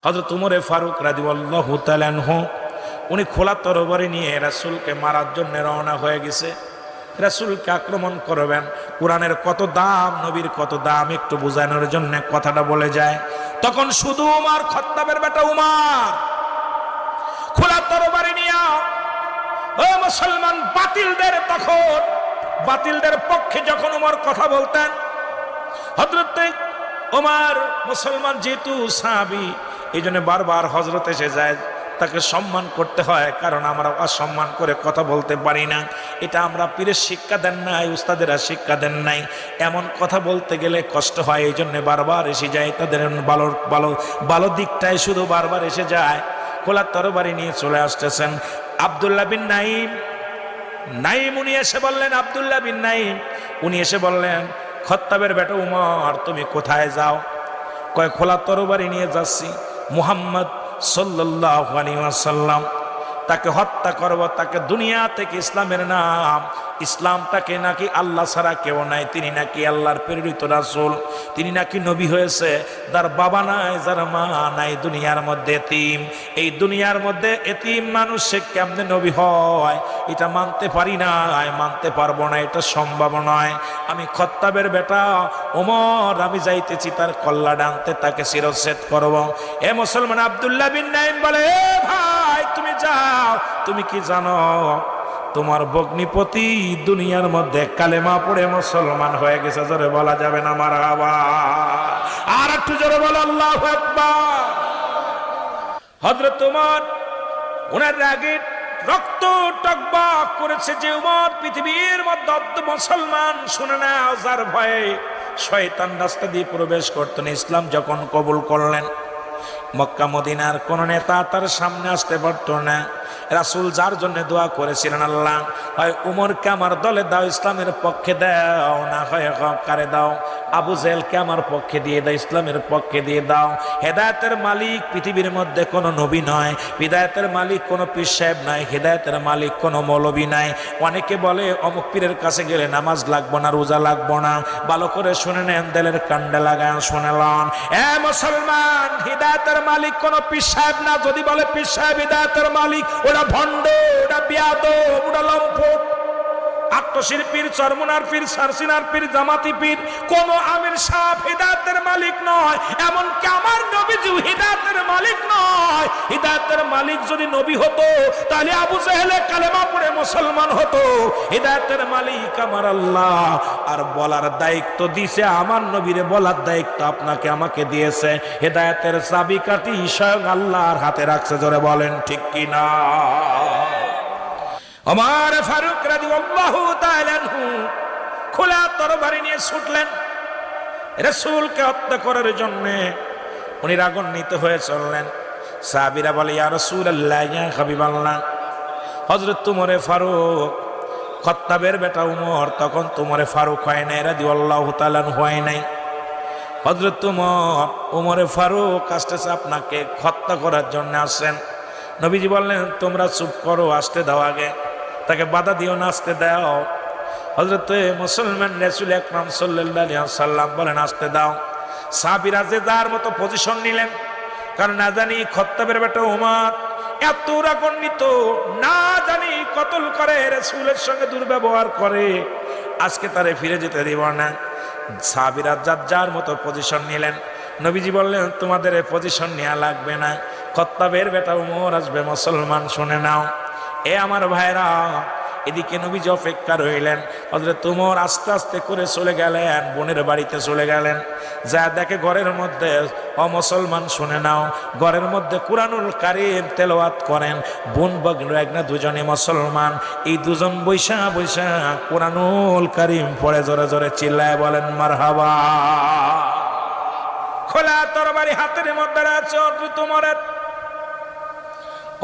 হযরত উমর ফারুক রাদিয়াল্লাহু তাআলা আনহু উনি খোলা তরবারি নিয়ে রাসূলকে মারার জন্য রওনা হয়ে গেছে। রাসূলকে আক্রমণ করবেন। কোরআনের কত দাম, নবীর কত দাম একটু বোঝানোর জন্য কথাটা বলে যায়। তখন শুধু উমর, খাত্তাবের বেটা উমর খোলা তরবারি নিয়ে ও মুসলমান বাতিলদের পক্ষে যখন উমর কথা বলতেন, হযরত উমর মুসলমান যেহেতু সাহাবী, এই জন্য বারবার হযরত এসে যায়, তাকে সম্মান করতে হয়, কারণ আমরা অসম্মান করে কথা বলতে পারি না। এটা আমরা পীরের শিক্ষা দেন নাই, উস্তাদেরা শিক্ষা দেন নাই। এমন কথা বলতে গেলে কষ্ট হয়, এই জন্য বারবার এসে যায়। তাদের ভালো ভালো ভালো দিকটাই শুধু বারবার এসে যায়। খোলা তরবারি নিয়ে চলে আসতেছেন আব্দুল্লাহ বিন নাইম উনি এসে বললেন, আব্দুল্লাহ বিন নাইম উনি এসে বললেন, খাত্তাবের বেটা উমর তুমি কোথায় যাও? কয় খোলা তরবারি নিয়ে যাচ্ছি। মুহাম্মদ সাল্লাল্লাহু আলাইহি ওয়াসাল্লাম তাকে হত্যা করব, তাকে দুনিয়া থেকে ইসলামের নাম, ইসলাম তাকে নাকি আল্লাহ ছাড়া কেউ নাই, তিনি নাকি আল্লাহর প্রেরিত রাসূল, তিনি নাকি নবী হয়েছে, যার বাবা নাই, যার মা নাই, দুনিয়ার মধ্যে এতিম। এই দুনিয়ার মধ্যে এতিম মানুষ সে কেমনে নবী হয়? এটা মানতে পারি না, মানতে পারবো না, এটা সম্ভব নয়। আমি খাত্তাবের বেটা ওমর, আমি যাইতেছি তার কল্লা ডানতে, তাকে শিরচ্ছেদ করব। এ মুসলমান আব্দুল্লাহ বিন নাইম বলে, এ ভাই তুমি যাও, তুমি কি জানো তোমার ভগ্নিপতি দুনিয়ার মধ্যে কালেমা পড়ে মুসলমান হয়ে গেছে? জোরে বলা যাবে না মারহাবা? আর একটু জোরে বলো আল্লাহু আকবার। হযরত ওমর ওনার রাগে রক্ত টকবক করেছে যে উমর পৃথিবীর মধ্যে মুসলমান শুনে না, যার ভয়ে শয়তান রাস্তা দিয়ে প্রবেশ করতেন। ইসলাম যখন কবুল করলেন, মক্কা মদিনার কোন নেতা তার সামনে আসতে পারত না। রাসূল যার জন্য দোয়া করেছিলেন, আল্লাহ হয় উমরকে আমার দলে দাও, ইসলামের পক্ষে দাও, না হয় কারে দাও আবু জেহেলকে আমার পক্ষে দিয়ে দাও, ইসলামের পক্ষে দিয়ে দাও। হেদায়েতের মালিক পৃথিবীর মধ্যে কোনো নবী নয়, হিদায়াতের মালিক কোনো পীর সাহেব নাই, হিদায়াতের মালিক কোনো মৌলবী নাই। অনেকে বলে অমুক পীরের কাছে গেলে নামাজ লাগবো না, রোজা লাগবো না। ভালো করে শুনে নেন, দেলের কান্ডে লাগান, শুনে লন। এ মুসলমান, হিদায়াতের মালিক কোনো পীর সাহেব না। যদি বলে পীর সাহেব হিদায়াতের মালিক, ওটা ভণ্ড, ওটা বিয়াদব, ওটা লম্পট। আত্মশির পীর, চরমুনার পীর, সারসিনার পীর, জামাতি পীর, কোন আমির সাহেব হিদায়াতের মালিক নয়। এমনকি আমার নবীজি হিদায়াতের মালিক নয়। হিদায়াতের মালিক যদি নবী হতো, তাহলে আবু জেহেলে কালেমা পড়ে মুসলমান হতো। হিদায়াতের মালিক আমার আল্লাহ, আর বলার দায়িত্ব দিয়েছে আমার নবীরে, বলার দায়িত্ব আপনাকে আমাকে দিয়েছে। হিদায়াতের চাবিকাঠি স্বয়ং আল্লাহর হাতে রাখছে। জোরে বলেন ঠিক কিনা? ওমর ফারুক রাদিয়াল্লাহু তাআলা আনহু খোলা তরবারি নিয়ে ছুটলেন রাসূলকে হত্যা করার জন্য। উনি রাগান্বিত হয়ে চললেন। সাহাবীরা বলে, ইয়া রাসূলুল্লাহ, ইয়া হাবিবাল্লাহ, হযরত উমর ফারুক খাত্তাবের বেটা উমর তখন উমর ফারুক হয় নাই, রাদিয়াল্লাহু তাআলা আনহু হয় নাই। হযরত উমর ফারুক আসতেছে আপনাকে হত্যা করার জন্য আসেন। নবীজি বললেন, তোমরা চুপ করো, আসতে দাও, আগে তাকে বাধা দিও না, আসতে দাও। হযরত মুসলমান রাসূল আকরাম সাল্লাল্লাহু আলাইহি ওয়াসাল্লাম বলেন, আসতে দাও। সাহাবীরা যে যার মতো পজিশন নিলেন, কারণ না জানি খাত্তাবের বেটা ওমর এত রাগান্বিত, না জানি কতল করে, রাসূলের সঙ্গে দুর্ব্যবহার করে, আজকে তারে ফিরে যেতে দিব না। সাহাবীরা যার মতো পজিশন নিলেন। নবীজি বললেন, তোমাদের এই পজিশন নেওয়া লাগবে না, খাত্তাবের বেটা উমর আসবে, মুসলমান শুনে নাও। এ আমার ভাইরা, এদিকে নবীজি অপেক্ষা রইলেন। হযরত উমর আস্তে আস্তে করে চলে গেলেন, বোনের বাড়িতে চলে গেলেন। যা দেখে ঘরের মধ্যে, মুসলমান শুনে নাও, ঘরের মধ্যে কুরআনুল কারীম তেলাওয়াত করেন বোন ভগ্ন এক না দুজনে মুসলমান। এই দুজন বৈশা বৈশা কুরআনুল কারীম পড়ে জোরে জোরে চিল্লায় বলেন মারহাবা। খোলা তরবারি হাতের মধ্যে আছে হযরত উমরের।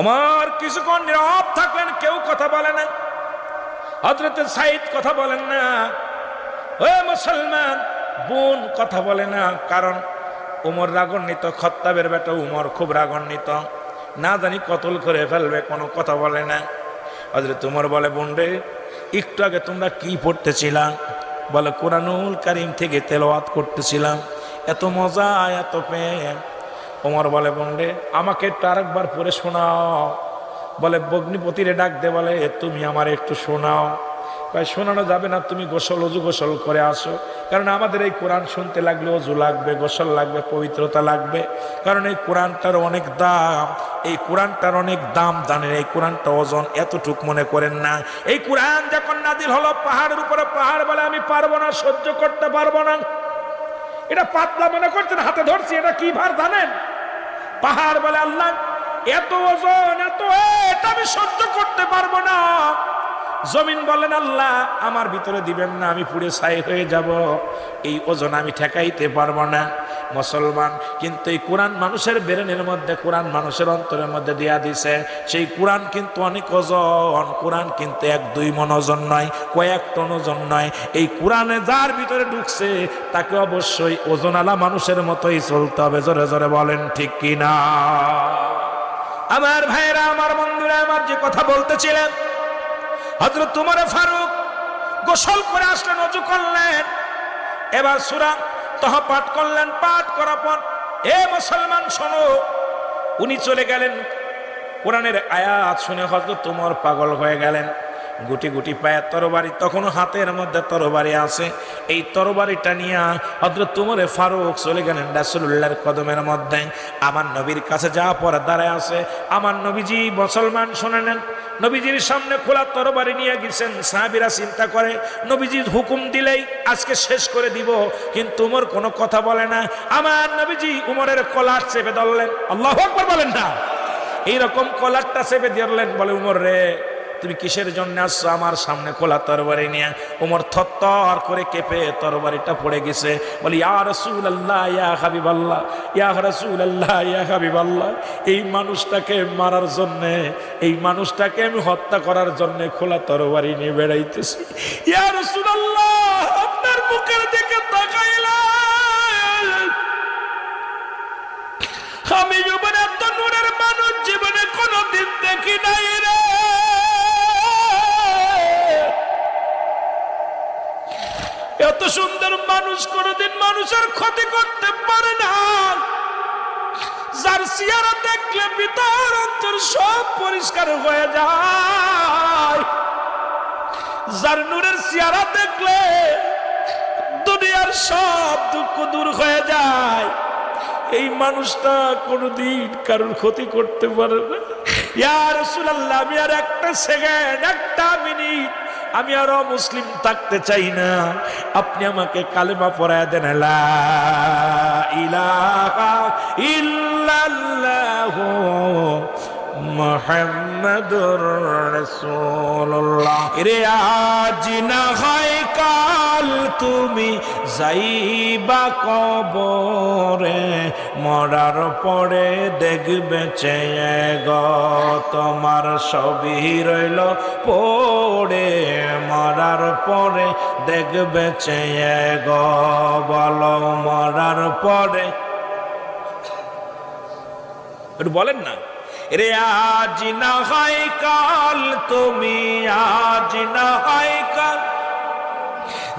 ওমর কিছুক্ষণ নীরব থাকলেন, কেউ কথা বলে না। হযরত সাইদ কথা বলেন না, ও মুসলমান বোন কথা বলে না, কারণ উমর রাগান্বিত, খাত্তাবের বেটা উমর খুব রাগান্বিত, না জানি কতল করে ফেলবে, কোনো কথা বলে না। হযরত উমর বলে, বোন রে, একটু আগে তোমরা কি পড়তেছিলাম? বলে, কুরআনুল কারীম থেকে তেলাওয়াত করতেছিলাম, এত মজা, এত প্রেম। ওমর বলে বন্ডে আমাকে একটু আরেকবার পড়ে শোনাও। বলে ভগ্নিপতিরে ডাক দে, বলে তুমি আমার একটু শোনাও। ভাই শোনানো যাবে না, তুমি অজু গোসল করে আসো, কারণ আমাদের এই কোরআন শুনতে লাগলে অজু লাগবে, গোসল লাগবে, পবিত্রতা লাগবে, কারণ এই কোরআনটার অনেক দাম। এই কোরআনটার অনেক দাম জানেন, এই কোরআনটা ওজন এতটুক মনে করেন না। এই কোরআন যখন নাজিল হলো পাহাড়ের উপরে, পাহাড় বলে আমি পারবো না, সহ্য করতে পারবো না। এটা পাতলা মনে করছেন, হাতে ধরছি, এটা কি ভার জানেন? পাহাড় বলে আল্লাহ এত ওজন, এটা আমি সহ্য করতে পারবো না। জমিন বলেন আল্লাহ আমার ভিতরে দিবেন না, আমি পুড়ে ছাই হয়ে যাব, এই ওজন আমি ঠেকাইতে পারবো না। মুসলমান কিন্তু এই কোরআন মানুষের ব্রেনের মধ্যে, কোরআন মানুষের অন্তরের মধ্যে দিয়া দিছে। সেই কোরআন কিন্তু অনেক ওজন, কোরআন কিন্তু 1-2 মণ ওজন নয়, কয়েক টন ওজন নয়। এই কোরআনে যার ভিতরে ঢুকছে তাকে অবশ্যই ওজনওয়ালা মানুষের মতোই চলতে হবে। জোরে জোরে বলেন ঠিক কিনা? আমার ভাইরা, আমার বন্ধুরা, আমার যে কথা বলতেছিলেন, হযরত ওমর ফারুক গোসল করে আসলেন, ওযু করলেন, এবার সূরা তাহা পাঠ করলেন। পাঠ করার পর এ মুসলমান শোনো, উনি চলে গেলেন কোরআনের আয়াত শুনে হযরত ওমর পাগল হয়ে গেলেন। গুটি গুটি পায়ে তরবারি, তখনও হাতের মধ্যে তরবারি আছে। এই তরবারিটা নিয়ে হযরত ওমর ফারুক চলে গেলেন রাসূলুল্লাহর কদমের মধ্যে। আমার নবীর কাছে যাওয়ার পর দাঁড়ায় আছে আমার নবীজি। মুসলমান শুনে নেন, নবীজির সামনে খোলা তরবারি নিয়ে গেছেন। সাহাবীরা চিন্তা করে নবীজি হুকুম দিলেই আজকে শেষ করে দিব, কিন্তু ওমর কোনো কথা বলে না। আমার নবীজি উমরের কলার চেপে ধরলেন। আল্লাহু আকবার বলেন না? এইরকম কলারটা চেপে ধরলেন, বলে উমর রে তুমি কিসের জন্য আসছো আমার সামনে খোলা তরবারি নিয়ে? ওমর থরথর করে কেঁপে তরবারিটা পড়ে গেছে। বলি ইয়া রাসূলুল্লাহ, ইয়া হাবিবাল্লাহ, ইয়া রাসূলুল্লাহ, ইয়া হাবিবাল্লাহ, এই মানুষটাকে মারার জন্য, এই মানুষটাকে আমি হত্যা করার জন্য খোলা তরবারি নিয়ে বেড়াইতেছি। ইয়া রাসূলুল্লাহ আপনার মুখের দিকে তাকাইলাম, আমি জীবনে এত নূরের মানুষ জীবনে কোনোদিন দেখি নাই রে। এত সুন্দর মানুষ কোনদিন মানুষের ক্ষতি করতে পারে না, যার চেহারা দেখলে ভিতর অন্তর সব পরিষ্কার হয়ে যায়, যার নূরের চেহারা দেখলে দুনিয়ার সব দুঃখ দূর হয়ে যায়, এই মানুষটা কোনদিন কারোর ক্ষতি করতে পারে না। ইয়া রাসূলুল্লাহ আমি আর একটা সেকেন্ড, একটা মিনিট আমি আরো মুসলিম থাকতে চাই না, আপনি আমাকে কালেমা পড়ায় দেন, লা ইলাহা ইল্লাল্লাহু মুহাম্মাদুর রাসূলুল্লাহ। রে আজ না হয় কাল তুমি যাইবা কবরে, মরার পরে দেখবে চেয়ে গো তোমার সবই রইল পড়ে, মরার পরে দেখবে চেয়ে গো, বলো মরার পরে। একটু বলেন না, রে আজ না হয় কাল তুমি, আজ না হয় কাল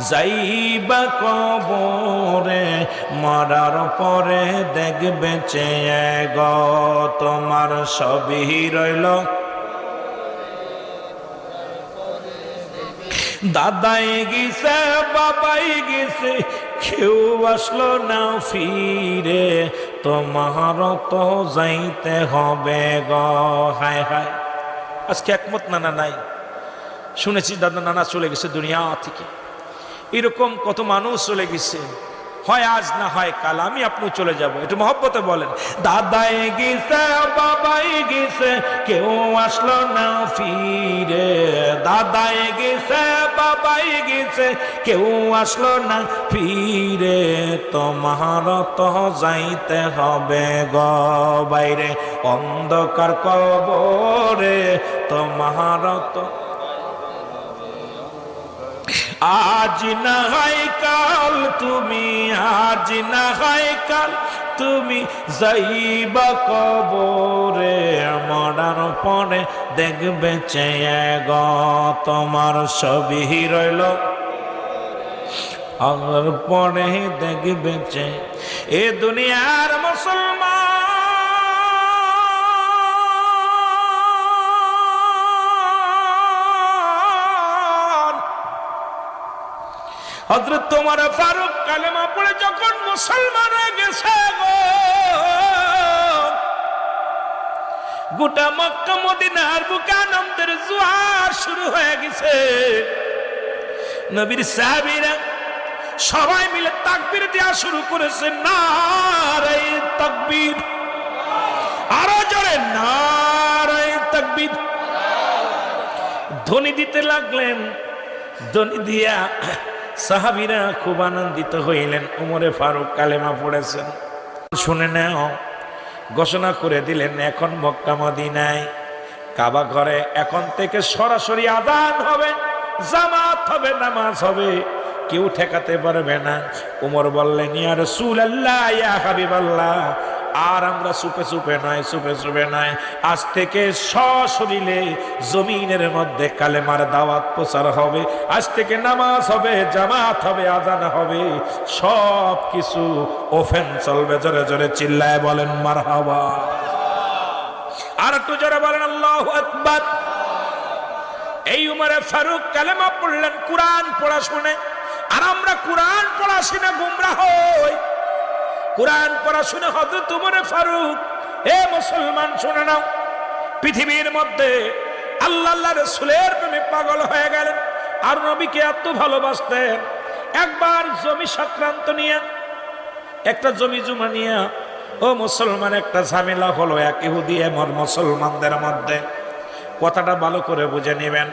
যাইবা কবরে, মরার পরে দেখবে চেয়ে গো তোমার সবই রইল। দাদাই গেছে বাবাই গেছে কেউ আসলো না ফিরে, তোমার তো যাইতে হবে গো। হায় হায়, আজকে একমত নানা নাই, শুনেছি দাদা নানা চলে গেছে দুনিয়া থেকে। এরকম কত মানুষ চলে গেছে, হয় আজ না হয় কাল আমি আপনি চলে যাব। একটু মহব্বতে বলেন, দাদাই গেছে বাবাই গেছে কেউ আসলো না ফিরে, দাদাই গেছে বাবাই গেছে কেউ আসলো না ফিরে, তোমার তো যাইতে হবে গো বাইরে অন্ধকার কবরে, তোমার তো আজ না হয় কাল তুমি, আজ না হয় কাল তুমি যাইবা কবরে, মরার পরে দেখবে চেয়ে গো তোমার সবই রইল, আর পরে দেখবে চেয়ে। এ দুনিয়ার মুসলমান হযরত ওমর ফারুক কালেমা পড়ে যখন মুসলমান হয়ে গেছে গো, গোটা মক্কা মদিনার বুকে আনন্দের জোয়ার শুরু হয়ে গেছে। নবীর সাহাবীরা সবাই মিলে তাকবীর দেওয়া শুরু করেছে, নারে তাকবীর, আরো জোরে নারে তাকবীর ধ্বনি দিতে লাগলেন। ধ্বনি দিয়া সাহাবীরা খুব আনন্দিত হইলেন, ওমরে ফারুক কালেমা পড়েছেন। শুনে নাও, ঘোষণা করে দিলেন এখন মক্কা মদিনায় কাবা ঘরে এখন থেকে সরাসরি আযান হবে, জামাত হবে, নামাজ হবে, কেউ ঠেকাতে পারবে না। ওমর বললেন, ইয়া রাসূলুল্লাহ, ইয়া হাবিবাল্লাহ, আর আমরা চুপে চুপে নয়, চুপে চুপে নয়, আজ থেকে সশরীরে জমিনের মধ্যে কালেমার দাওয়াত প্রচার হবে, আজ থেকে নামাজ হবে, জামাত হবে, আযান হবে, সব কিছু ওপেন চলবে। জোরে জোরে চিল্লায় বলেন মারহাবা। আর একটু জোরে বলেন আল্লাহু আকবার। এই উমরে ফারুক কালেমা পড়লেন কোরআন পড়া শুনে। আর আমরা কোরআন পড়া শুনে গুমরাহ হই। কোরআন পড়া শুনে হযরত উমরে ফারুক, এ মুসলমান শুনে নাও, পৃথিবীর মধ্যে আল্লাহ রাসূলের প্রেমে পাগল হয়ে গেলেন আর নবীকে এত ভালোবাসতেন। একবার জমি সংক্রান্ত নিয়ে, একটা জমি জমা নিয়ে ও মুসলমান একটা ঝামেলা হলো এক ইহুদি আর মুসলমানদের মধ্যে। কথাটা ভালো করে বুঝে নেবেন।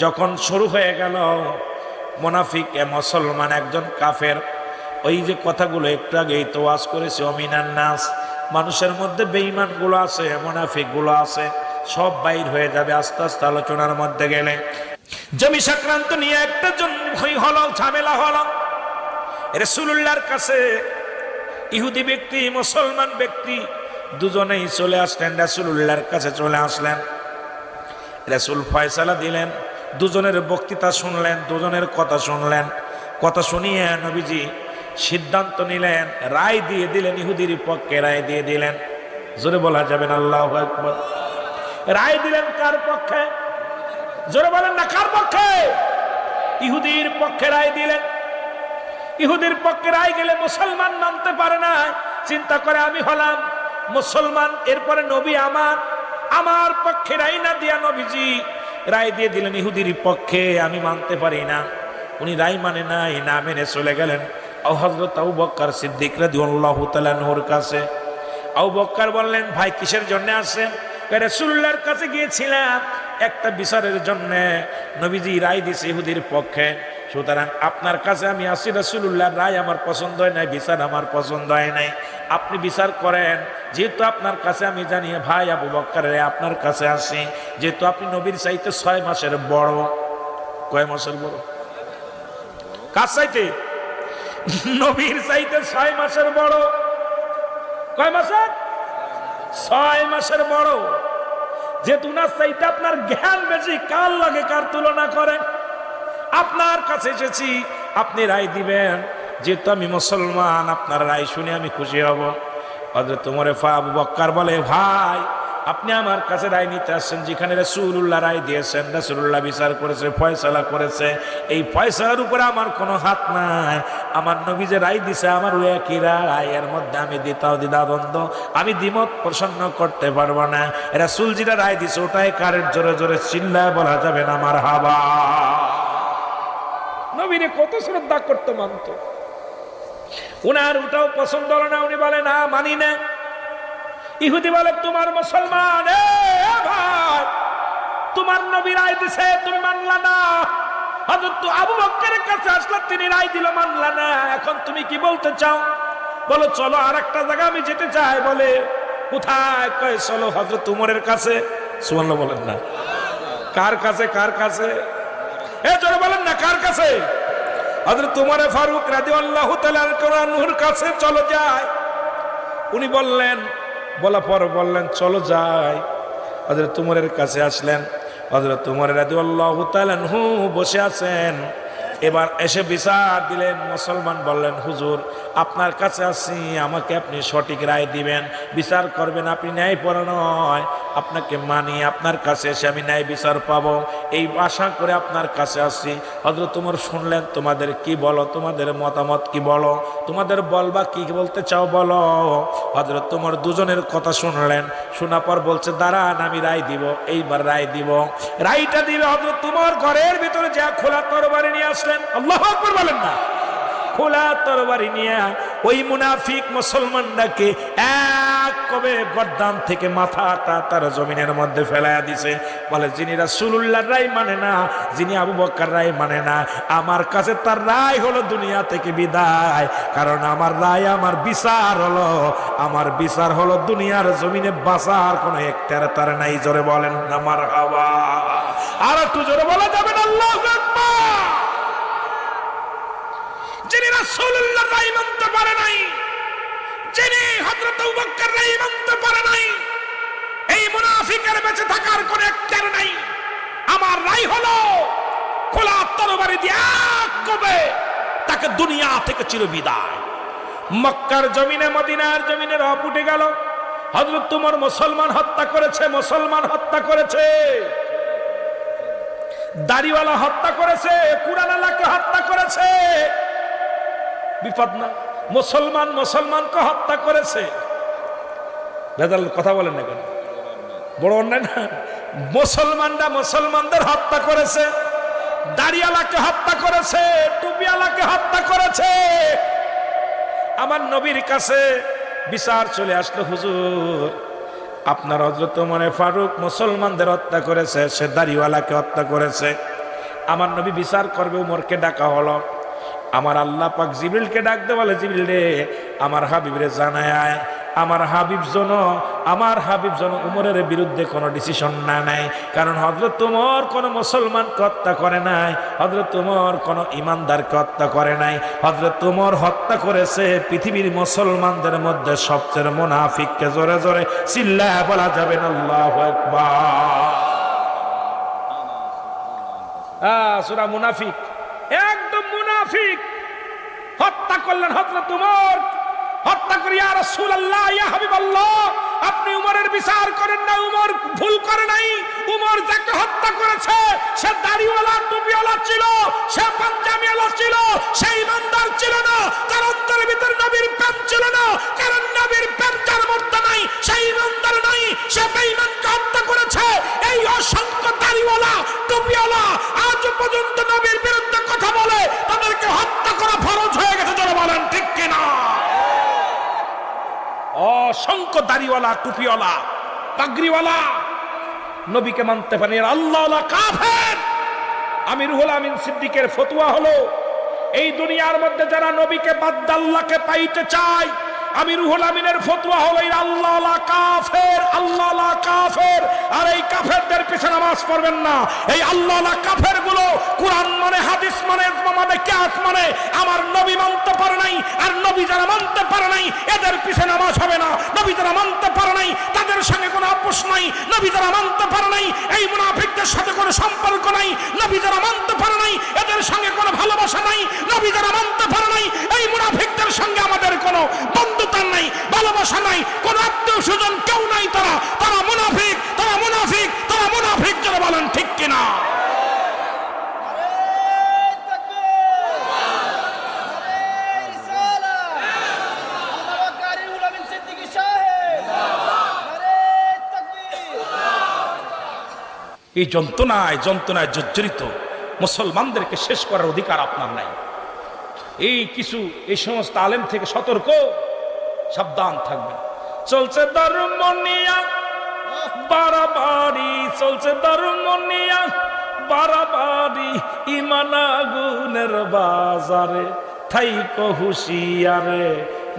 যখন শুরু হয়ে গেল, মুনাফিক এ মুসলমান একজন কাফের, ওই যে কথাগুলো একটু আগেই তো ওয়াজ করেছে, অমিনান নাস, মানুষের মধ্যে বেঈমান গুলো আছে, মুনাফিক গুলো আছে, সব বাইর হয়ে যাবে আস্তে আস্তে আলোচনার মধ্যে গেলে। জমি সংক্রান্ত নিয়ে একটা হলো, ঝামেলা হলো। রাসূলুল্লাহর কাছে ইহুদি ব্যক্তি মুসলমান ব্যক্তি দুজনেই চলে আসলেন, রাসূলুল্লাহর কাছে চলে আসলেন। রাসূল ফয়সালা দিলেন, দুজনের বক্তৃতা শুনলেন, দুজনের কথা শুনলেন। কথা শুনিয়ে নবীজি সিদ্ধান্ত নিলেন, রায় দিয়ে দিলেন, ইহুদির পক্ষে রায় দিয়ে দিলেন। জোরে বলা যাবে না আল্লাহু আকবার। রায় দিলেন কার পক্ষে? জোরে বলেন না, কার পক্ষে? ইহুদির পক্ষে রায় দিলেন। ইহুদির পক্ষে রায় গেলে মুসলমান মানতে পারে না, চিন্তা করে আমি হলাম মুসলমান, এরপরে নবী আমার পক্ষে রায় না দিয়া নবীজি রায় দিয়ে দিলেন ইহুদির পক্ষে, আমি মানতে পারি না। উনি রায় মানে নাই, না মেনে চলে গেলেন হযরত আবু বকর সিদ্দিক রাদিয়াল্লাহু তাআলা আনহুর কাছে। আবু বকর বললেন, ভাই কিসের জন্য আসেন? রাসূলুল্লাহর কাছে গিয়েছিলাম একটা বিচারের জন্য, নবীজি রায় দিয়েছে ইহুদির পক্ষে, সুতরাং আপনার কাছে আমি আসি, রাসূলুল্লাহর রায় আমার পছন্দ হয় নাই, বিচার আমার পছন্দ হয় নাই, আপনি বিচার করেন। যেহেতু আপনার কাছে আমি জানি, ভাই আবু বকর আপনার কাছে আসি, যেহেতু আপনি নবীর চাইতে 6 মাসের বড়। কয় মাসের বড়? কার চাইতে? নবীর চাইতে 6 মাসের বড়। কয় মাসের? 6 মাসের বড়। যেহেতু না চাইতে আপনার জ্ঞান বেশি, কার লাগে কার তুলনা করেন? আপনার কাছে এসেছি, আপনি রায় দিবেন, যেহেতু আমি মুসলমান, আপনার রায় শুনে আমি খুশি হব। হযরত ওমর আবু বকর বলে, ভাই আপনি আমার কাছে রায় নিতে আসছেন, যেখানে রাসূলুল্লাহ রায় দিয়েছেন, রাসূলুল্লাহ বিচার করেছে, ফয়সালা করেছে, এই ফয়সালার উপরে আমার কোনো হাত নাই। আমার নবী যে রায় দিছে, আমার ওই একই রায়, এর মধ্যে আমি দ্বিধাদ্বন্দ্ব, আমি দ্বিমত প্রসন্ন করতে পারবো না। রাসূল যেটা রায় দিছে ওটাই কারের জোরে জোরে চিল্লায় বলা যাবে না মারহাবা। নবীরে কত শ্রদ্ধা করতে মানত, উনার ওটাও পছন্দ হলো না, উনি বলে না, মানি না। ইহুদি বলে, তোমার মুসলমান, ভাই তোমার নবী রায় দিছে, তুমি মানলা না। হযরত আবু বকরের কাছে আসলে তিনি রায় দিল, মানলা না। এখন তুমি কি বলতে চাও? বলো চলো আর একটা জায়গা আমি যেতে চাই। বলে কোথায়? কয় চলো হযরত উমরের কাছে। সুবহানাল্লাহ বলেন না। কার কাছে? কার কাছে? জোরে বলেন না, কার কাছে? হযরত উমর ফারুক রাদিয়াল্লাহু তাআলা আনহুর কাছে চলো যাই। উনি বললেন, বলা পর বললেন চলো যাই। হযরত উমরের কাছে আসলেন। হযরত উমর রাদিয়াল্লাহু তাআলা আনহু বসে আছেন। এবার এসে বিচার দিলেন। মুসলমান বললেন, হুজুর আপনার কাছে আসি, আমাকে আপনি সঠিক রায় দিবেন, বিচার করবেন, আপনি ন্যায়পরায়ণ নয়, আপনাকে মানি, আপনার কাছে এসে আমি ন্যায় বিচার পাবো, এই আশা করে আপনার কাছে আসি। হযরত ওমর শুনলেন, তোমাদের কি বলো, তোমাদের মতামত কি বলো, তোমাদের বলবা কি বলতে চাও বলো। হযরত ওমর দুজনের কথা শুনলেন, শোনার পর বলছে দাঁড়ান আমি রায় দিব, এইবার রায় দিব। রায়টা দিবে হযরত ওমর ঘরের ভিতরে যা খোলা তরবারি নিয়ে আসলেন। আল্লাহু আকবার বলেন না। খোলা তরবারি নিয়ে ওই মুনাফিক মুসলমানটাকে এক কবে গর্দান থেকে মাথাটা তার জমিনের মধ্যে ফেলাইয়া দিছে। বলে যিনি রাসূলুল্লাহর রায় মানে না, যিনি আবু বকর রায় মানে না, আমার কাছে তার রায় হলো দুনিয়া থেকে বিদায়। কারণ আমার রায়, আমার বিচার হলো, আমার বিচার হলো দুনিয়ার জমিনে বাঁচার কোনো এখতিয়ার তার নাই। জোরে বলেন না মারহাবা। আর একটু জোরে বলা যাবে না আল্লাহু আকবার। যিনি রাসূলুল্লাহর রায় মানতে পারে নাই, যিনি হযরত আবু বকর রায় মানতে পারে নাই, এই মুনাফিকের বেঁচে থাকার কোনো এখতিয়ার নাই। আমার রায় হলো খোলা তরবারি দিয়ে এক কবে তাকে দুনিয়া থেকে চিরবিদায়। মক্কার জমিনে, মদিনার জমিনে রব উঠে গেল। হযরত ওমর মুসলমান হত্যা করেছে, মুসলমান হত্যা করেছে, দাড়িওয়ালা হত্যা করেছে, কুরআনওয়ালাকে হত্যা করেছে। বিপদ না? মুসলমান মুসলমানকে হত্যা করেছে। বেদাল কথা বলেন না কেন? বড় অন্যায় না? মুসলমানরা মুসলমানদের হত্যা করেছে, দাড়িওয়ালাকে হত্যা করেছে, টুপিওয়ালাকে হত্যা করেছে। আমার নবীর কাছে বিচার চলে আসলো, হুজুর আপনার হযরত ওমর ফারুক মুসলমানদের হত্যা করেছে, সে দাড়িওয়ালাকে হত্যা করেছে। আমার নবী বিচার করবে, ওমরকে ডাকা হলো। আমার আল্লাহ পাক জিবরিলকে ডাকতে বলে, জিবরিল রে আমার হাবিবরে জানায় আয়, আমার হাবিব জন উমরের বিরুদ্ধে কোনো ডিসিশন না নেয়। কারণ হযরত ওমর কোনো মুসলমানকে হত্যা করে নাই, হযরত ওমর কোনো ইমানদারকে হত্যা করে নাই। হযরত ওমর হত্যা করেছে পৃথিবীর মুসলমানদের মধ্যে সবচেয়ে মুনাফিককে। জোরে জোরে চিল্লায়া বলা যাবে না আল্লাহু আকবার। সূরা মুনাফিক, একদম মুনাফিক হত্যা করলেন হযরত ওমর। হত্যা করি, ইয়া রাসূলুল্লাহ, ইয়া হাবিবাল্লাহ, আপনি উমরের বিচার করেন না, উমর ভুল করে নাই। উমর যাকে হত্যা করেছে সে দাড়িওয়ালা টুপিওয়ালা ছিল, সে পাঞ্জাবিওয়ালা ছিল, সে ইমানদার ছিল না, তার অন্তরের ভিতরে নবীর প্রেম ছিল না। কারণ নবীর প্রেম যার মধ্যে নাই সে ইমানদার নাই, সে বেঈমানকে হত্যা করেছে। এই অসংখ্য দাড়িওয়ালা টুপিওয়ালা আজ পর্যন্ত নবীর বিরুদ্ধে কথা বলে, তাদেরকে হত্যা করা ফরজ হয়ে গেছে। যারা বলেন ঠিক কিনা? অসংখ্য দাড়িওয়ালা টুপিওয়ালা পাগড়িওয়ালা নবীকে মানতে পারে আল্লাহওয়ালা কাফের। আমি রুহুল আমিন সিদ্দিকের ফতোয়া হলো, এই দুনিয়ার মধ্যে যারা নবীকে বাদ দিয়ে আল্লাহকে পাইতে চায়, আমি রুহুল আমিনের ফতোয়া হলো আল্লাহওয়ালা কাফের, আল্লাহওয়ালা কাফের। আর এই কাফেরদের পিছনে নামাজ পড়বেন না। এই আল্লাহওয়ালা কাফের গুলো কুরআন মানে, হাদিস মানে, মানে কিয়াস মানে আমার নবী মানতে পারে নাই। আর নবী যারা মানতে পারে নাই এদের পিছনে নামাজ হবে না। নবী যারা মানতে পারে নাই তাদের সঙ্গে কোনো আপোষ নাই। নবী যারা মানতে পারে নাই এই মুনাফিকদের সাথে কোনো সম্পর্ক নাই। নবী যারা মানতে পারে নাই এদের সঙ্গে কোনো ভালোবাসা নাই। নবী যারা মানতে পারে নাই এই মুনাফিকদের সঙ্গে আমাদের কোনো বন্ধুতা নাই, ভালোবাসা নাই, কোন আত্মীয় স্বজন কেউ নাই। তারা মুনাফিক, তারা মুনাফিক, তারা মুনাফিক। যারা বলেন ঠিক কিনা? এই যন্ত্রণায় জর্জরিত মুসলমানদেরকে শেষ করার অধিকার আপনার নাই। এই সমস্ত আলেম থেকে সতর্ক, সাবধান থাকবেন। চলছে ধর্ম নিয়া বাড়াবাড়ি, চলছে ধর্ম নিয়া বাড়াবাড়ি, ইমান আগুনের বাজারে থাইকো হুঁশিয়ারে,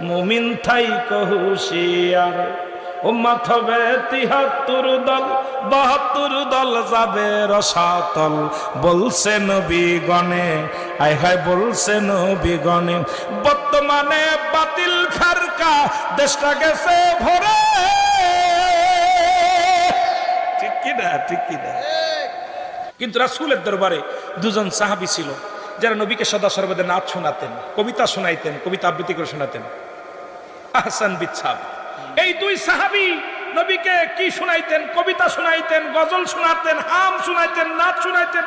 মুমিন থাইকো হুঁশিয়ারে। উম্মত হবে ৭৩ দল, ৭২ দল যাবে রসাতল, বলছে নবীগণে, আয় হায় বলছে নবীগণে। বর্তমানে বাতিল ফেরকা দেশটা গেছে ভরে। ঠিক কিনা? ঠিক কিনা? কিন্তু রাসূলের দরবারে দুজন সাহাবী ছিল, যারা নবীকে সদা সর্বদা নাচ শোনাতেন, কবিতা শোনাইতেন, কবিতা আবৃত্তি করে শোনাতেন। আহসান বিন সাবিত, এই দুই সাহাবী নবীকে কি শোনাইতেন? কবিতা শোনাইতেন, গজল শোনাতেন, হাম শোনাইতেন, নাচ শোনাইতেন।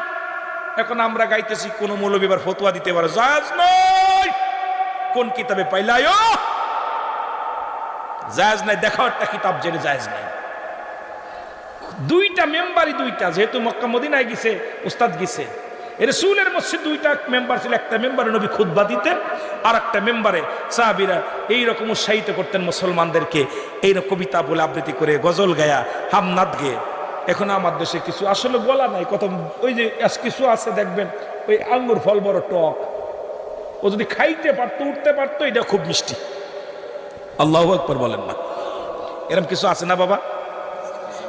এখন আমরা গাইতেছি, কোন মৌলবী এবার ফতোয়া দিতে পারে জায়েজ নয়। কোন কিতাবে পাইলায়ও জায়েজ নাই, দেখাও একটা কিতাব জেনে জায়েজ নাই। দুইটা মেম্বারই দুইটা, যেহেতু মক্কা মদিনায় গেছে, উস্তাদ গেছে, রাসূলের মসজিদ দুইটা মেম্বার ছিল। একটা মেম্বারে নবী খুতবা দিতেন, আর একটা মেম্বারে সাহাবীরা এইরকম উৎসাহিত করতেন মুসলমানদেরকে, এইরকম কবিতা বলে আবৃত্তি করে, গজল গায়া, হামনাদ গেয়ে। এখন আমার দেশে কিছু আসলে বলা নাই, কত ওই যে কিছু আছে দেখবেন, ওই আঙ্গুর ফল বড় টক, ও যদি খাইতে পারতো, উঠতে পারতো, এটা খুব মিষ্টি। আল্লাহু আকবার বলেন না, এরকম কিছু আছে না বাবা?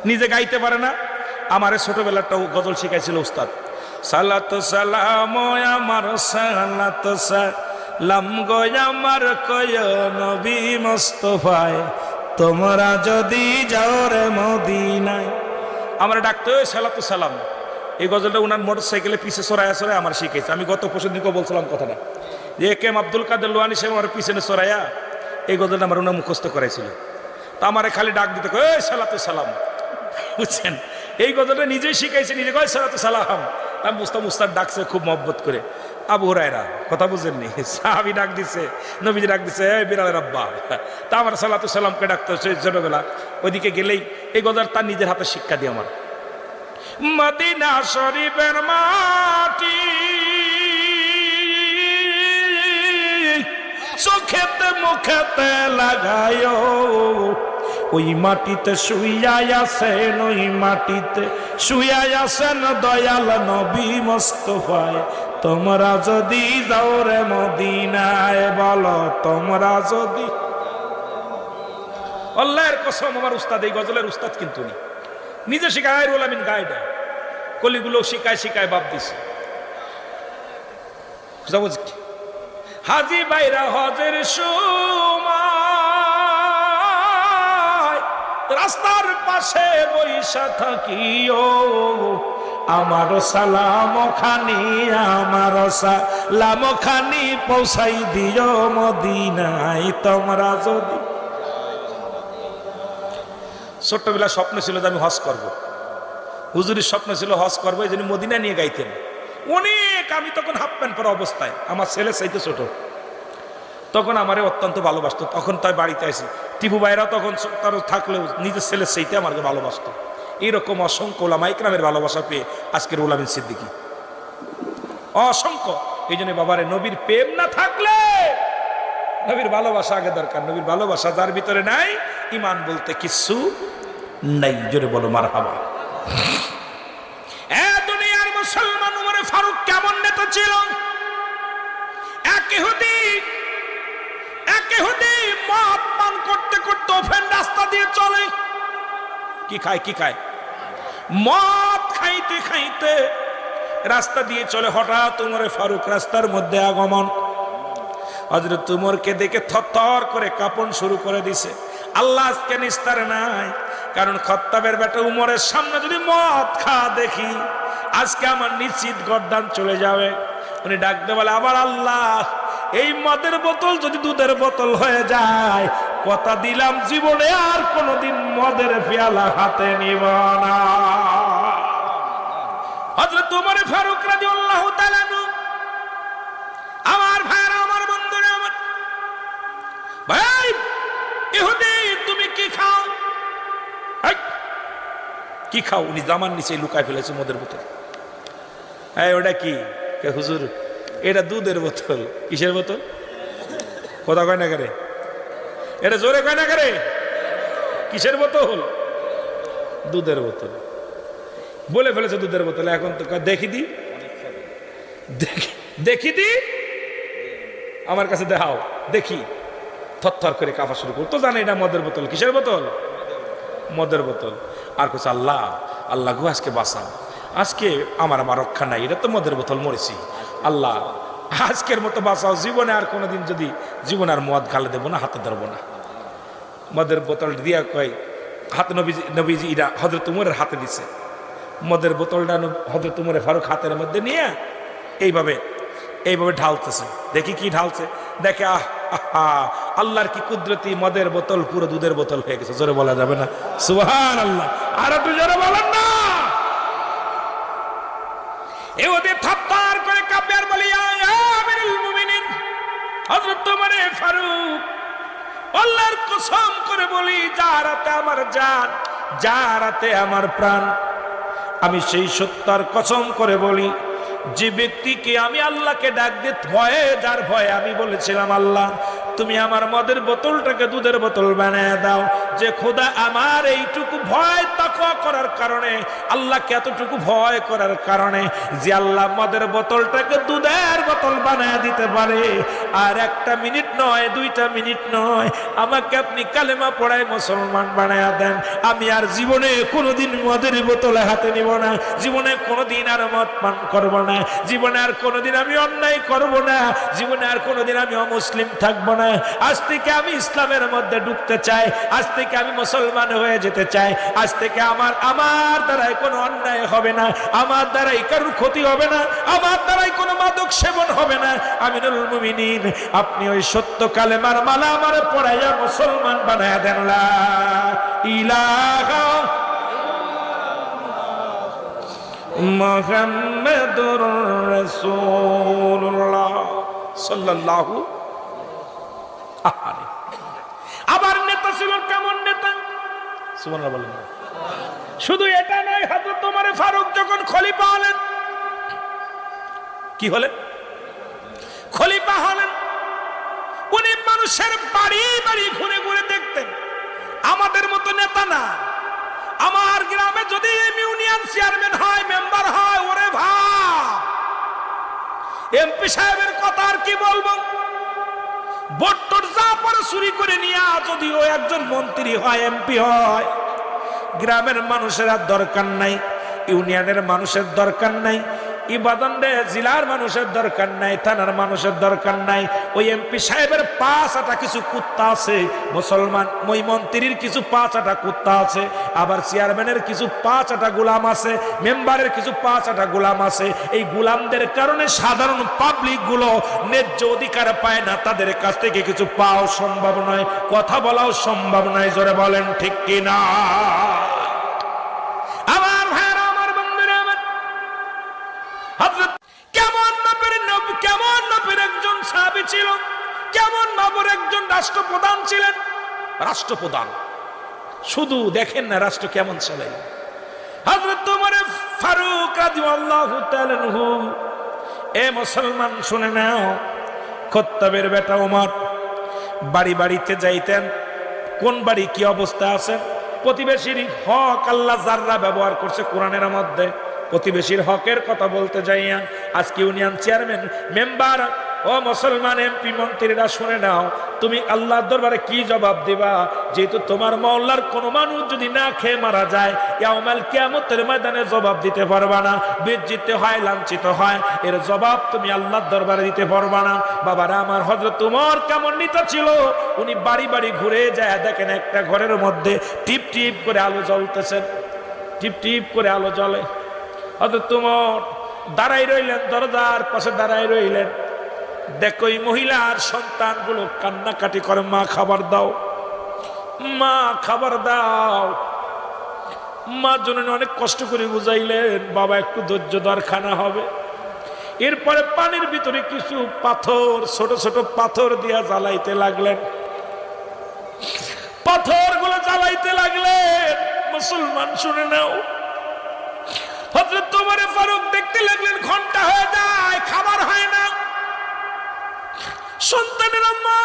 নিজে গাইতে পারে না। আমারে ছোটবেলাটাও গজল শিখাইছিল উস্তাদ। সালাত সালাম আমার, সালাত সালাম গো আমার কয় নবী মুস্তাফায়, তোমরা যদি যাও রে মদিনায়। আমরা ডাকতে ওই সালাতু সালাম, এই গজলটা উনার মোটরসাইকেলে পিছে সরাইয়া সরাই আমার শিখেছে। আমি গত পরশু দিনকে বলছিলাম কথাটা, যে কেম আব্দুল কাদের লোহানি সাহেব আমার পিছনে সরাইয়া এই গজলটা আমার উনার মুখস্থ করাইছিল। তা আমারে খালি ডাক দিতে কয় ওই সালাতু সালাম, বুঝছেন? এই গজলটা নিজেই শিখাইছে, নিজে কয় সালাতু সালাম। আমি বুঝতাম উস্তাদ ডাকছে খুব মহব্বত করে। আবু হুরায়রা, কথা বুঝেননি, সাহাবী ডাক দিছে, নবীজি ডাক দিছে এই বিড়ালের আব্বা। তা আমার সালাতু সালামকে ডাকতে হচ্ছে ছোটবেলা। ওইদিকে গেলেই এই গজল তার নিজের হাতে শিক্ষা দিয়ে আমার। মদিনা শরীফের মাটি চোখেতে মুখেতে লাগায়, ওই মাটিতে শুইয়াই আছেন, ওই মাটিতে শুইয়াই আছেন দয়াল নবী মুস্তাফায়, তোমরা যদি যাও রে মদিনায়, বলো তোমরা যদি। আল্লাহর কসম, আমার উস্তাদ, এই গজলের উস্তাদ কিন্তু নি, নিজে শিখায়, রুল আমিন গায়ডা, কলিগুলো শিখায় শিখায় বাপ দিছে। হাজি বাইরা হজের সময় রাস্তার পাশে বৈশা থাকিও, আমার সালাম খানি, আমার সালাম খানি পৌঁছাই দিও মদিনায়, তোমরা যদি। ছোট্টবেলা স্বপ্ন ছিল যে আমি হজ করব, হুজুরের স্বপ্ন ছিল হজ করবো, এই জন্য মদিনা নিয়ে গাইতেন অনেক। আমি তখন হাফ প্যান্ট পরা অবস্থায়, আমার ছেলে চাইতে ছোট, তখন আমারে অত্যন্ত ভালোবাসতো। তখন তাই বাড়িতে আসি, টিপু ভাইরা তখন তার থাকলেও নিজের ছেলের চাইতে আমাকে ভালোবাসতো। এইরকম অসংখ্য ওলামা ইকরামের ভালোবাসা পেয়ে আজকের উল আমিন সিদ্দিকী অসংখ্য। এই জন্য বাবারে, নবীর প্রেম না থাকলে নবীর ভালোবাসা আগে দরকার। নবীর ভালোবাসা যার ভিতরে নাই, ইমান বলতে কিছু নাই। জোরে বলো মারহাবা। দুনিয়ার মুসলমান উমরে ফারুক কেমন নেতা ছিল! এক ইহুদি মদ পান করতে করতে ওপেন রাস্তা দিয়ে চলে। কি খায়? মদ খাইতে খাইতে রাস্তা দিয়ে চলে। হঠাৎ উমরে ফারুক রাস্তার মধ্যে আগমন। হযরত উমরকে দেখে থরথর করে কাঁপন শুরু করে দিছে। আল্লাহ আজকে নিস্তার নাই, কারণ খাত্তাবের বেটা উমরের সামনে যদি মদ দেখি, আজকে আমার নিশ্চিত গর্দান চলে যাবে। উনি ডাকতে বলে, আবার আল্লাহ, এই মদের বোতল যদি দুধের বোতল হয়ে যায়, কথা দিলাম জীবনে আর কোনোদিন মদের পেয়ালা হাতে নিব না। হযরত উমর ফারুক রাদিয়াল্লাহু তাআলা আনহু, আমার ভাইরা, আমার বন্ধুরা, আমার ভাই, ইহুদি তুমি কি খাও? কি খাও? উনি জামার নিচে লুকায় ফেলেছে মদের বোতল। ওটা কি? হুজুর, এটা দুধের বোতল। কিসের বোতল? কথা কয় না করে, এটা জোরে কয় না করে। কিসের বোতল? দুধের বোতল। বলে ফেলেছে দুধের বোতল। এখন তো দেখি দি আমার কাছে দেখাও দেখি। থরথর করে কাঁপা শুরু করতো, জানে এটা মদের বোতল। কিসের বোতল? মদের বোতল। আর কিছু, আল্লাহ আল্লাহ গো, আজকে বাঁচাও, আজকে আমার রক্ষা নাই, এটা তো মদের বোতল, মরেছি, আল্লাহ আজকের মতো বাঁচাও, জীবনে আর কোনোদিন যদি জীবনে আর মদ গালে দেবো না, হাতে ধরবো না। মদের বোতল দিয়া কয় হাতে, নবীজি ইরা হযরত উমরের হাতে দিছে। মদের বোতলটা হযরত উমরে ফারুক হাতের মধ্যে নিয়ে এইভাবে এইভাবে ঢালতেছে, দেখি কি ঢালছে, দেখে আল্লাহর কি কুদরতি, মদের বোতল পুরো দুধের বোতল হয়ে গেছে। জোরে বলা যাবে না সুবহানাল্লাহ? আর একটু জোরে বলেন না। এ ওদের থাপ্পর করে কাঁপে আর বলি, আমিরুল মুমিনিন হযরত ওমর ফারুক, আল্লাহর কসম করে বলি, যার হাতে আমার জান, যার হাতে আমার প্রাণ, আমি সেই সত্যার কসম করে বলি, যে ব্যক্তিকে আমি আল্লাহকে ডাক দিয়ে ভয়ে, যার ভয়ে আমি বলেছিলাম আল্লাহ তুমি আমার মদের বোতলটাকে দুধের বোতল বানিয়ে দাও, যে খোদা আমার এইটুকু ভয় তাকওয়া করার কারণে, আল্লাহকে এতটুকু ভয় করার কারণে যে আল্লাহ মদের বোতলটাকে দুধের বোতল বানিয়ে দিতে পারে, আর 1 মিনিট নয় 2 মিনিট নয়, আমাকে আপনি কালেমা পড়ায় মুসলমান বানিয়ে দেন, আমি আর জীবনে কোনোদিন মদের বোতলে হাতে নিব না, জীবনে কোনোদিন আর মদ পান করব না, জীবনে আর কোনোদিন আমি অন্যায় করব না, জীবনে আর কোনোদিন আমি অমুসলিম থাকবো না। আজ থেকে আমি ইসলামের মধ্যে ঢুকতে চাই, আজ থেকে আমি মুসলমান হয়ে যেতে চাই, আজ থেকে আমার দ্বারাই কোনো অন্যায় হবে না, আমার দ্বারাই কারোর ক্ষতি হবে না, আমার দ্বারাই কোনো মাদক সেবন হবে না। আমিরুল মুমিনিন, আপনি ওই সত্য কালেমার মালা আমার পড়াইয়া মুসলমান বানায়া দেন। লা ইলাহা মুহাম্মাদুর রাসূলুল্লাহ সাল্লাল্লাহু। আবার নেতা ছিল কেমন নেতা, সুবহানাল্লাহ বলেন। শুধু এটা নয়, হযরত ওমর ফারুক যখন খলিফা হলেন, কি হলেন? খলিফা হলেন। উনি মানুষের বাড়ি বাড়ি ঘুরে ঘুরে দেখতেন। আমাদের মতো নেতা না। আমার গ্রামে যদি ইউনিয়ন চেয়ারম্যান হয়, মেম্বার হয়, ওরে ভাব, এমপি সাহেবের কথা আর কি বলবো, ভোট যা পরে চুরি করে নিয়ে যদি ও একজন মন্ত্রী হয়, এমপি হয়, গ্রামের মানুষের আর দরকার নাই, ইউনিয়নের মানুষের দরকার নাই, ইবাদতে জেলার মানুষের দরকার নাই, থানার মানুষের দরকার নাই। ওই এমপি সাহেবের 5-8টা কিছু কুত্তা আছে, মুসলমান ওই মন্ত্রীর কিছু 5-8টা কুত্তা আছে, আবার চেয়ারম্যানের কিছু 5-8টা গোলাম আছে, মেম্বারের কিছু 5-8টা গোলাম আছে। এই গোলামদের কারণে সাধারণ পাবলিক গুলো ন্যায্য অধিকার পায় না, তাদের কাছ থেকে কিছু পাওয়া সম্ভব নয়, কথা বলাও সম্ভব নয়। জোরে বলেন ঠিক কিনা? আমার ভাইরা, আমার বন্ধুরা, আমার হযরত কেমন নবীর একজন সাহাবী ছিল, কেমন নবীর একজন রাষ্ট্রপ্রধান ছিলেন। রাষ্ট্রপ্রধান শুধু দেখেন না, রাষ্ট্র কেমন চলে। হযরত ওমর ফারুক রাদিয়াল্লাহু তাআলা আনহু, এ মুসলমান শুনে নাও, খাত্তাবের বেটা ওমর বাড়ি বাড়িতে যাইতেন। কোন বাড়ি কি অবস্থা আছে, প্রতিবেশীর হক আল্লাহ যাররা ব্যবহার করছে কোরআনের মধ্যে, প্রতিবেশীর হকের কথা বলতে যাইয়া আজকে ইউনিয়ন চেয়ারম্যান, মেম্বার, ও মুসলমান এমপি মন্ত্রীরা শুনে নাও, তুমি আল্লাহর দরবারে কি জবাব দিবা? যেহেতু তোমার মহল্লার কোন মানুষ যদি না খেয়ে মারা যায়, ইয়াউমাল কিয়ামতের ময়দানে জবাব দিতে পারবা না, বিজ্জিত হয়, লাঞ্ছিত হয়, এর জবাব তুমি আল্লাহর দরবারে দিতে পারবা না। বাবারা আমার, হযরত ওমর কেমন নেতা ছিল, উনি বাড়ি বাড়ি ঘুরে যায়, দেখেন একটা ঘরের মধ্যে টিপ টিপ করে আলো জ্বলতেছে, টিপ টিপ করে আলো জ্বলে। হযরত ওমর দাঁড়াই রইলেন, দরজার পাশে দাঁড়াই রইলেন। দেখো এই মহিলার সন্তানগুলো কান্নাকাটি করে, মা খাবার দাও, মা খাবার দাও। মা জননী অনেক কষ্ট করে বুঝাইলেন, বাবা একটু ধৈর্য ধর, খানা হবে। এরপরে পানির ভিতরে কিছু পাথর, ছোট ছোট পাথর দিয়া জ্বালাইতে লাগলেন, পাথরগুলো জ্বালাইতে লাগলেন। মুসলমান শুনে নাও, হযরত ওমর ফারুক দেখতে লাগলেন ঘন্টা হয়ে যায়, খাবার হয় না। সন্তানেরা মা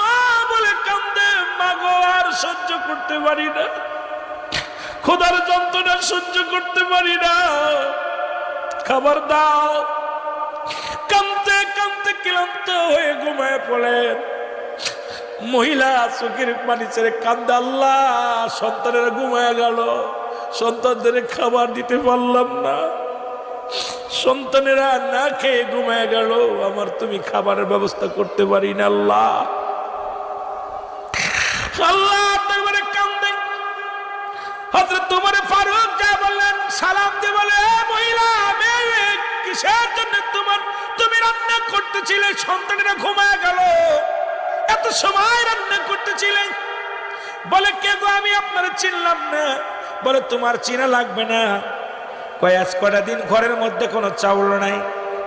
মা বলে কান্দে, মা গো আর সহ্য করতে পারি না, খোদার যন্ত্রণা সহ্য করতে পারি না, খাবার দাও। কাঁদতে কাঁদতে ক্লান্ত হয়ে ঘুমায় পড়লেন। মহিলা চোখের পানি ছেড়ে কান্দে, আল্লাহ সন্তানেরা ঘুমায় গেল, সন্তানদের খাবার দিতে পারলাম না, সন্তানেরা না খেয়ে ঘুমায় গেল, আমার তুমি খাবারের ব্যবস্থা করতে পারি না। আল্লাহ আল্লাহ দরবারে কান্দে। হযরত ওমর ফারুক যা বললেন, সালাম দিয়ে বলে, মহিলা মেয়ে কিসের জন্য তুমি রান্না করতেছিলে? সন্তানেরা ঘুমায় গেল, এত সময় রান্না করতেছিলে। বলে কে গো? আমি আপনারা চিনলাম না। বলে তোমার চিনা লাগবে না। কয়েক কটা দিন ঘরের মধ্যে কোনো চাউল নাই,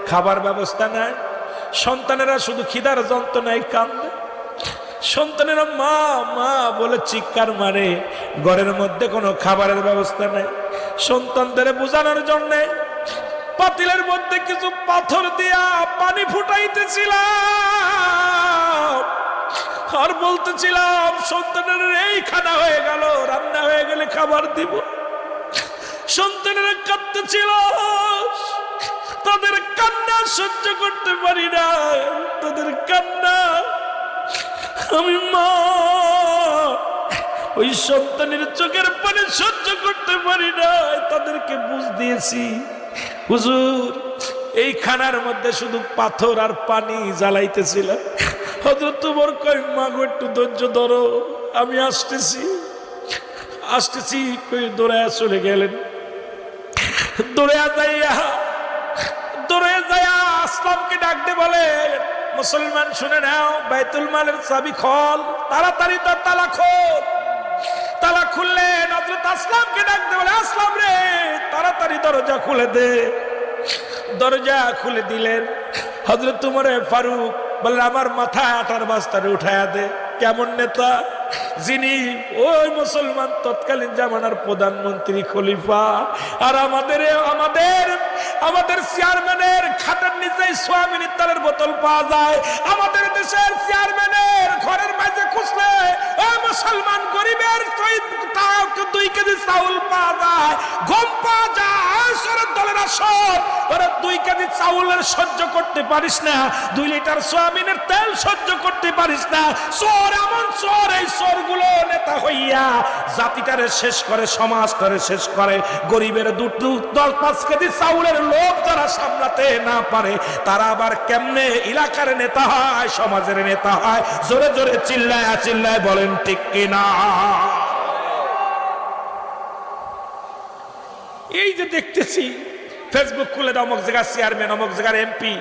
খাবার ব্যবস্থা নাই। সন্তানেরা শুধু খিদার যন্ত্রণায় কান্দে। সন্তানেরা মা মা বলে চিৎকার মারে, ঘরের মধ্যে কোনো খাবারের ব্যবস্থা নাই। সন্তানদের বোঝানোর জন্য পাতিলের মধ্যে কিছু পাথর দিয়া পানি ফুটাইতেছিলাম, আর বলতেছিলাম সন্তানের এই খানা হয়ে গেল, রান্না হয়ে গেলে খাবার দিব। সন্তানেরা কাঁদতেছিল, তাদের কান্না সহ্য করতে পারি না, তাদের কান্না। আমি মা ওই সন্তানের চোখের পানি সহ্য করতে পারি না, তাদেরকে বুঝ দিয়েছি, হুজুর এই খানার মধ্যে শুধু পাথর আর পানি জ্বালাইতেছিল। হযরত তোমার কই মা গো একটু ধৈর্য ধরো, আমি আসতেছি আসতেছি কই দৌড়ায় চলে গেলেন। দৌড়ে যাইয়া আসলামকে ডাকতে বলে, মুসলমান শুনে নাও, বাইতুল মালের চাবি খোল, তাড়াতাড়ি তোর তালা খোল। তালা খুললেন, হযরত আসলামকে ডাকতে বলে, আসলাম রে তাড়াতাড়ি দরজা খুলে দে। দরজা খুলে দিলেন। হযরত উমর ফারুক বললেন, আমার মাথায় আটার বস্তারে উঠায়া দে। কেমন নেতা? যিনি ওই মুসলমান তৎকালীন জামানার প্রধানমন্ত্রী, খলিফা, আর আমাদের চেয়ারম্যানের খাটের নিচে সোয়াবিনের তেলের বোতল পাওয়া যায়। আমাদের দেশের চেয়ারম্যানের ঘরের মাঝে খুঁজলে ওই মুসলমান গরিবের 2 কেজি চাউল পাওয়া যায়, গম পাওয়া যায়। সরের দলের আসর, ওরা 2 কেজি চাউলের সহ্য করতে পারিস না, 2 লিটার সোয়াবিনের তেল সহ্য করতে পারিস না। চোর এমন চোর, এই চোরগুলো নেতা হইয়া জাতিটারে শেষ করে, সমাজটারে শেষ করে। গরিবের 10-5 কেজি চাউলের লোভ যারা সামলাতে না পারে, তারা আবার কেমনে এলাকার নেতা হয়, সমাজের নেতা হয়? জোরে জোরে চিল্লায় চিল্লায় বলেন ঠিক কিনা? এই যে দেখতেছি ফেসবুক খুলে দাও, অমুক জায়গার চেয়ারম্যান, অমুক জায়গার এমপি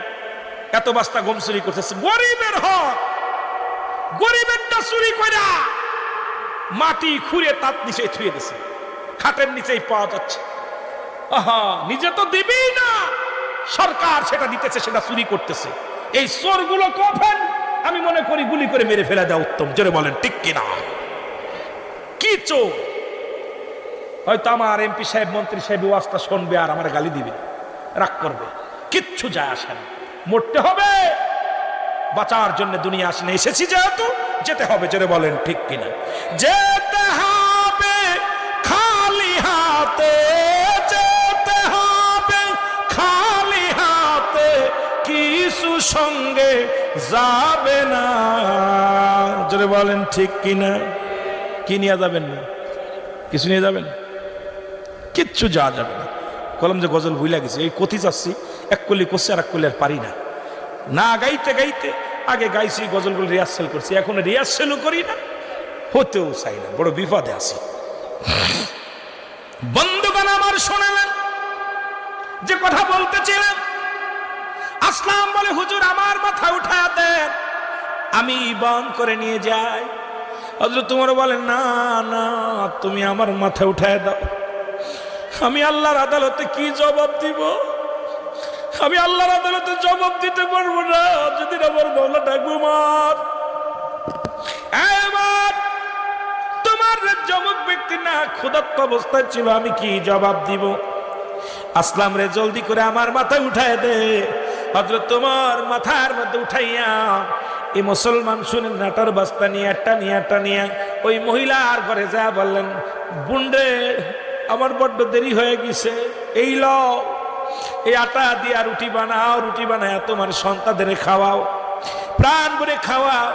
এত বস্তা গম চুরি করতেছে। গরিবের হক, গরিবেরটা চুরি কইরা মাটি খুঁড়ে তার নিচে থুয়ে দিছে, খাটের নিচেই পাওয়া যাচ্ছে। আহা, নিজে তো দিবেই না, সরকার সেটা দিতেছে, সেটা চুরি করতেছে। এই চোরগুলো কফেন আমি মনে করি গুলি করে মেরে ফেলে দেওয়া উত্তম। জোরে বলেন ঠিক কিনা? কি চোর? হয়তো আমার এমপি সাহেব, মন্ত্রী সাহেব ওয়াজটা শুনবে আর আমার গালি দিবে, রাগ করবে, কিচ্ছু যায় আসে না। মরতে হবে, বাঁচার জন্য দুনিয়া আসেনি, এসেছি যেহেতু যেতে হবে। জোরে বলেন ঠিক কিনা? যেতে হবে খালি হাতে, যেতে হবে খালি হাতে, কিছু সঙ্গে যাবে না। জোরে বলেন ঠিক কিনা? কি নিয়ে যাবেন না? কিছু নিয়ে যাবেন? কিচ্ছু যাওয়া যাবে না। কলম যে গজল ভুলে গেছি, এই কথি চাচ্ছি, এক কলি করছে আর এক কলি আর পারি না। না গাইতে গাইতে আগে গাইছি, গজলগুলো রিহার্সেল করছি, এখন রিহার্সেলও করি না, হতেও চাই না, বড় বিপদে আছি। বন্ধুগণ আমার শোনালেন যে কথা বলতেছিলেন, আসলাম বলে, হুজুর আমার মাথা উঠায়া দেন, আমি বহন করে নিয়ে যাই। হযরত উমর বলেন, না না, তুমি আমার মাথা উঠায় দাও। আমি আল্লাহর আদালতে কি জবাব দিব? আমি আল্লাহর আদালতে জবাব দিতে পারবো না যদি আমার মওলা ডাকবো। তোমার যমক ব্যক্তি না ক্ষুধার্ত অবস্থায় ছিল, আমি কি জবাব দিব? আসলাম রে জলদি করে আমার মাথায় উঠায় দে। হযরত তোমার মাথার মধ্যে উঠাইয়া এই মুসলমান শুনেন নাটার বস্তা নিয়ে টানিয়া ওই মহিলার ঘরে যা বললেন, বুন্ডে আমার বড্ড দেরি হয়ে গেছে, এই লও এই আটা দিয়া রুটি বানাও, রুটি বানায় তোমার সন্তানদের খাওয়াও, প্রাণ ভরে খাওয়াও,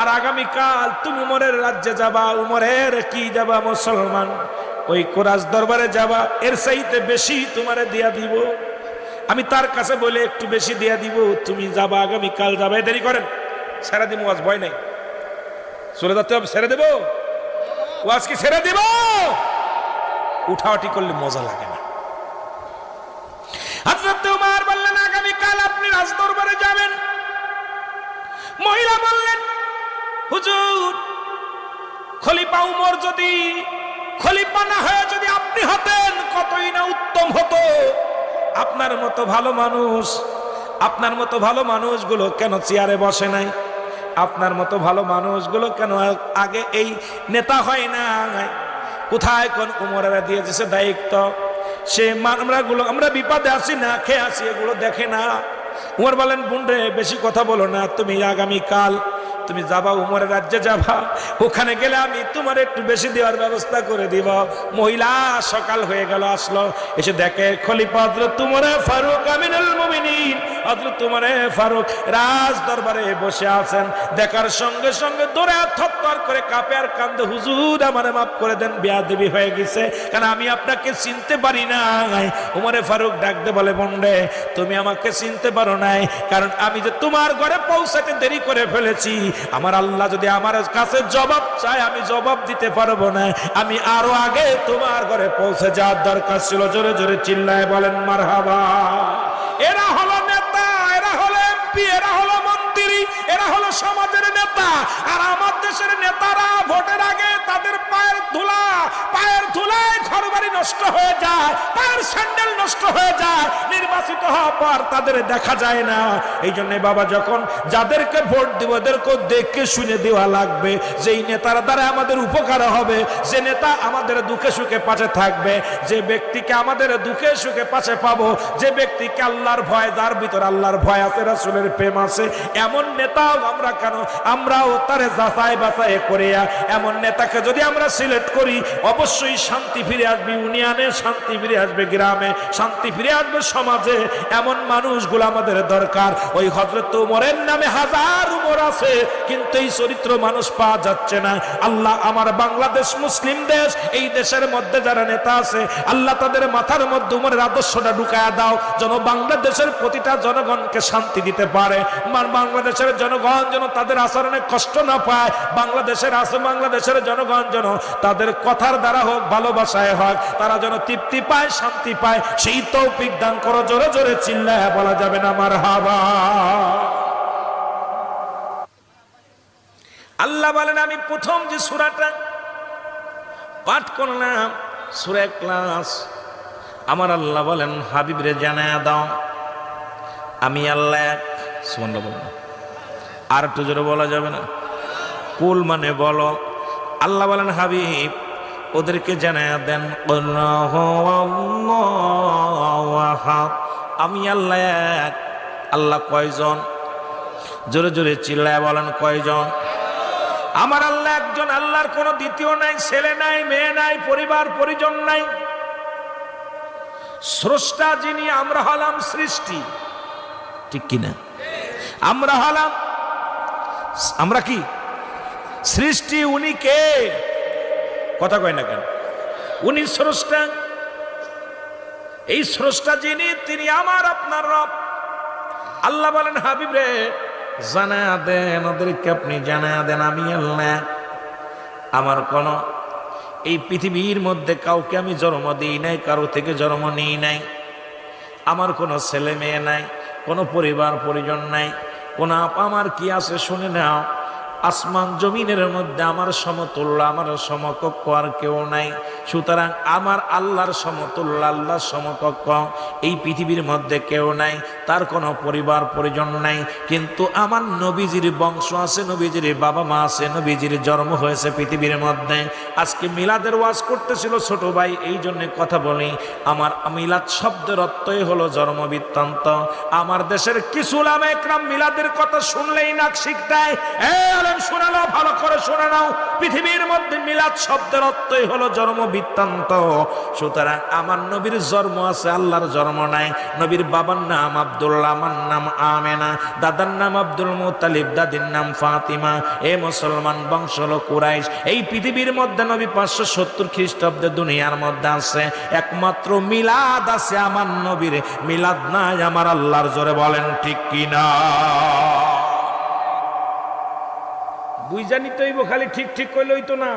আর আগামীকাল তুমি উমরের রাজ্যে যাবা। উমরের কি যাবা? মুসলমান ওই কোরাস দরবারে যাবা, এর চাইতে বেশি তোমারে দিয়া দিব। আমি তার কাছে বলে একটু বেশি দিয়া দিব, তুমি যাবা, আগামীকাল যাবা। দেরি করেন, ছেড়ে দিব, ওয়াজ ভয় নাই, চলে যেতে হবে, ছেড়ে দেব ওয়াজ, কি ছেড়ে দিব? উঠাওয়াটি করলে মজা লাগে না। হযরত উমর বললেন, রাজ দরবারে যাবেন। মহিলা বললেন, হুজুর, খলিফা উমর যদি খলিফা না হয়ে যদি আপনি হতেন কতই না উত্তম হতো। আপনার মতো ভালো মানুষ, আপনার মতো ভালো মানুষগুলো কেন চেয়ারে বসে নাই? আপনার মতো ভালো মানুষগুলো কেন আগে এই নেতা হয় না? কোথায় কোন উমরেরা দিয়ে দিয়েছে দায়িত্ব, সে আমরা বিপদে আছি না খেয়ে আছি এগুলো দেখে না। উমর বলেন, বোনরে বেশি কথা বলো না, তুমি আগামীকাল তুমি যাবা উমরের রাজ্যে যাবা, ওখানে গেলে আমি তোমার একটু বেশি দেওয়ার ব্যবস্থা করে দিব। মহিলা সকাল হয়ে গেল, আসলো, এসে দেখে খলিফা হযরত উমর ফারুক আমিনুল মুমিনিন হযরত উমর ফারুক রাজ দরবারে বসে আছেন। দেখার সঙ্গে সঙ্গে দৌড়ে থরথর করে কাঁপে আর কান্দে, হুজুর আমারে মাফ করে দেন, বেয়াদবি হয়ে গেছে, কারণ আমি আপনাকে চিনতে পারি না। উমর ফারুক ডাকতে বলে, বোনরে তুমি আমাকে চিনতে পারো নাই, কারণ আমি যে তোমার ঘরে পৌঁছাতে দেরি করে ফেলেছি। আমার আল্লাহ যদি আমার কাছে জবাব চায় আমি জবাব দিতে পারবো না, আমি আরো আগে তোমার ঘরে পৌঁছে যাওয়ার দরকার ছিল। জোরে জোরে চিল্লায় বলেন মারহাবা। এরা হলো নেতা, এরা হলো এমপি, এরা হলো মন্ত্রী, এরা হলো সমাজের নেতা। আর আমার দেশের নেতারা ভোটের আগে তাদের পায়ের ধুলায় ঘরবাড়ি নষ্ট হয়ে যায়, পায়ের স্যান্ডেল নষ্ট হয়ে যায়, নির্বাচিত হওয়ার পর তাদের দেখা যায় না। এই জন্য বাবা, যখন যাদেরকে ভোট দিব ওদেরকে দেখে শুনে দেওয়া লাগবে, যেই নেতার দ্বারা আমাদের উপকার হবে, যে নেতা আমাদের দুঃখে সুখে পাশে থাকবে, যে ব্যক্তিকে আমাদের দুঃখে সুখে পাশে পাবো, যে ব্যক্তিকে আল্লাহর ভয়, যার ভিতর আল্লাহর ভয় আছে, রাসূলের প্রেম আছে, এমন নেতাও আমরা কেন আমরাও তারে যাচাই বাছাই করিয়া এমন নেতাকে যদি আমরা সিলেক্ট করি, অবশ্যই শান্তি ফিরে আসবে ইউনিয়নে, শান্তি ফিরে আসবে গ্রামে, শান্তি ফিরে আসবে সমাজে। এমন মানুষগুলো আমাদের দরকার। ওই হযরত উমরের নামে হাজার উমর আছে, কিন্তু এই চরিত্র মানুষ পাওয়া যাচ্ছে না। আল্লাহ আমার বাংলাদেশ মুসলিম দেশ, এই দেশের মধ্যে যারা নেতা আছে, আল্লাহ তাদের মাথার মধ্যে উমরের আদর্শটা ঢুকায়া দাও, যেন বাংলাদেশের প্রতিটা জনগণকে শান্তি দিতে পারে। বাংলাদেশের জনগণ যেন তাদের আচরণে কষ্ট না পায়, বাংলাদেশের জনগণ যেন তাদের কথার দ্বারা হোক, ভালোবাসায় হোক, তারা যেন তৃপ্তি পায়, শান্তি পায়, সেই তৌফিক দান করো। জোরে জোরে চিল্লায় বলা যাবে না মারহাবা। আল্লাহ বলেন, আমি প্রথম যে সূরাটা পাঠ করলাম সূরা ইখলাস, আমার আল্লাহ বলেন হাবিবরে জানায়া দাও আমি আল্লাহ এক। সুবহানাল্লাহ বলেন, আর একটু জোরে বলা যাবে না? কুল মানে বলো। আল্লাহ বলেন হাবিব ওদেরকে জানায়া দেন আমি আল্লাহ এক। আল্লাহ কয়জন? জোরে জোরে চিল্লায় বলেন কয়জন? আমার আল্লাহ একজন, আল্লাহর কোনো দ্বিতীয় নাই, ছেলে নাই, মেয়ে নাই, পরিবার পরিজন নাই। স্রষ্টা যিনি, আমরা হলাম সৃষ্টি, ঠিক কিনা? আমরা কি সৃষ্টি, উনি কে? কথা কয় না কেন? উনি স্রষ্টা। এই স্রষ্টা যিনি, তিনি আমার আপনার রব। আল্লাহ বলেন হাবিব রে জানায়া দেন, ওদেরকে আপনি জানায়া দেন আমি আল্লাহ। আমার কোন এই পৃথিবীর মধ্যে কাউকে আমি জন্ম দিই নাই, কারো থেকে জন্ম নিই নাই, আমার কোনো ছেলে মেয়ে নাই, কোনো পরিবার পরিজন নাই, কোন আমার কি আছে শুনে নাও। আসমান জমিনের মধ্যে আমার সমতুল্য, আমার সমকক্ষ আর কেউ নাই। সুতরাং আমার আল্লাহর সমতুল্য, আল্লাহর সমকক্ষ এই পৃথিবীর মধ্যে কেউ নাই, তার কোনো পরিবার পরিজন নাই। কিন্তু আমার নবীজির বংশ আছে, নবীজির বাবা মা আছে, নবীজির জন্ম হয়েছে পৃথিবীর মধ্যে। আজকে মিলাদের ওয়াজ করতেছিল ছোট ভাই, এই জন্য কথা বলি। আমার মিলাদ শব্দের অর্থই হলো জন্ম বৃত্তান্ত। আমার দেশের কিছু উলামা একরাম মিলাদের কথা শুনলেই নাক শিখতায়। শোনানো, ভালো করে শোনা নাও, পৃথিবীর মধ্যে মিলাদ শব্দের অর্থই হলো জন্ম বৃত্তান্ত। সুতরাং আমার নবীর জন্ম আছে, আল্লাহর জন্ম নাই। নবীর বাবার নাম আব্দুল্লাহ, আমার নাম আমেনা, দাদার নাম আব্দুল মুত্তালিব, দাদির নাম ফাতিমা। এ মুসলমান বংশ হলো কুরাইশ। এই পৃথিবীর মধ্যে নবী 570 খ্রিস্টাব্দে দুনিয়ার মধ্যে আছে, একমাত্র মিলাদ আছে আমার নবীর, মিলাদ নাই আমার আল্লাহর। জোরে বলেন ঠিক কিনা? বুঝা নিতে হইব, খালি ঠিক ঠিক কইলে হইতো না।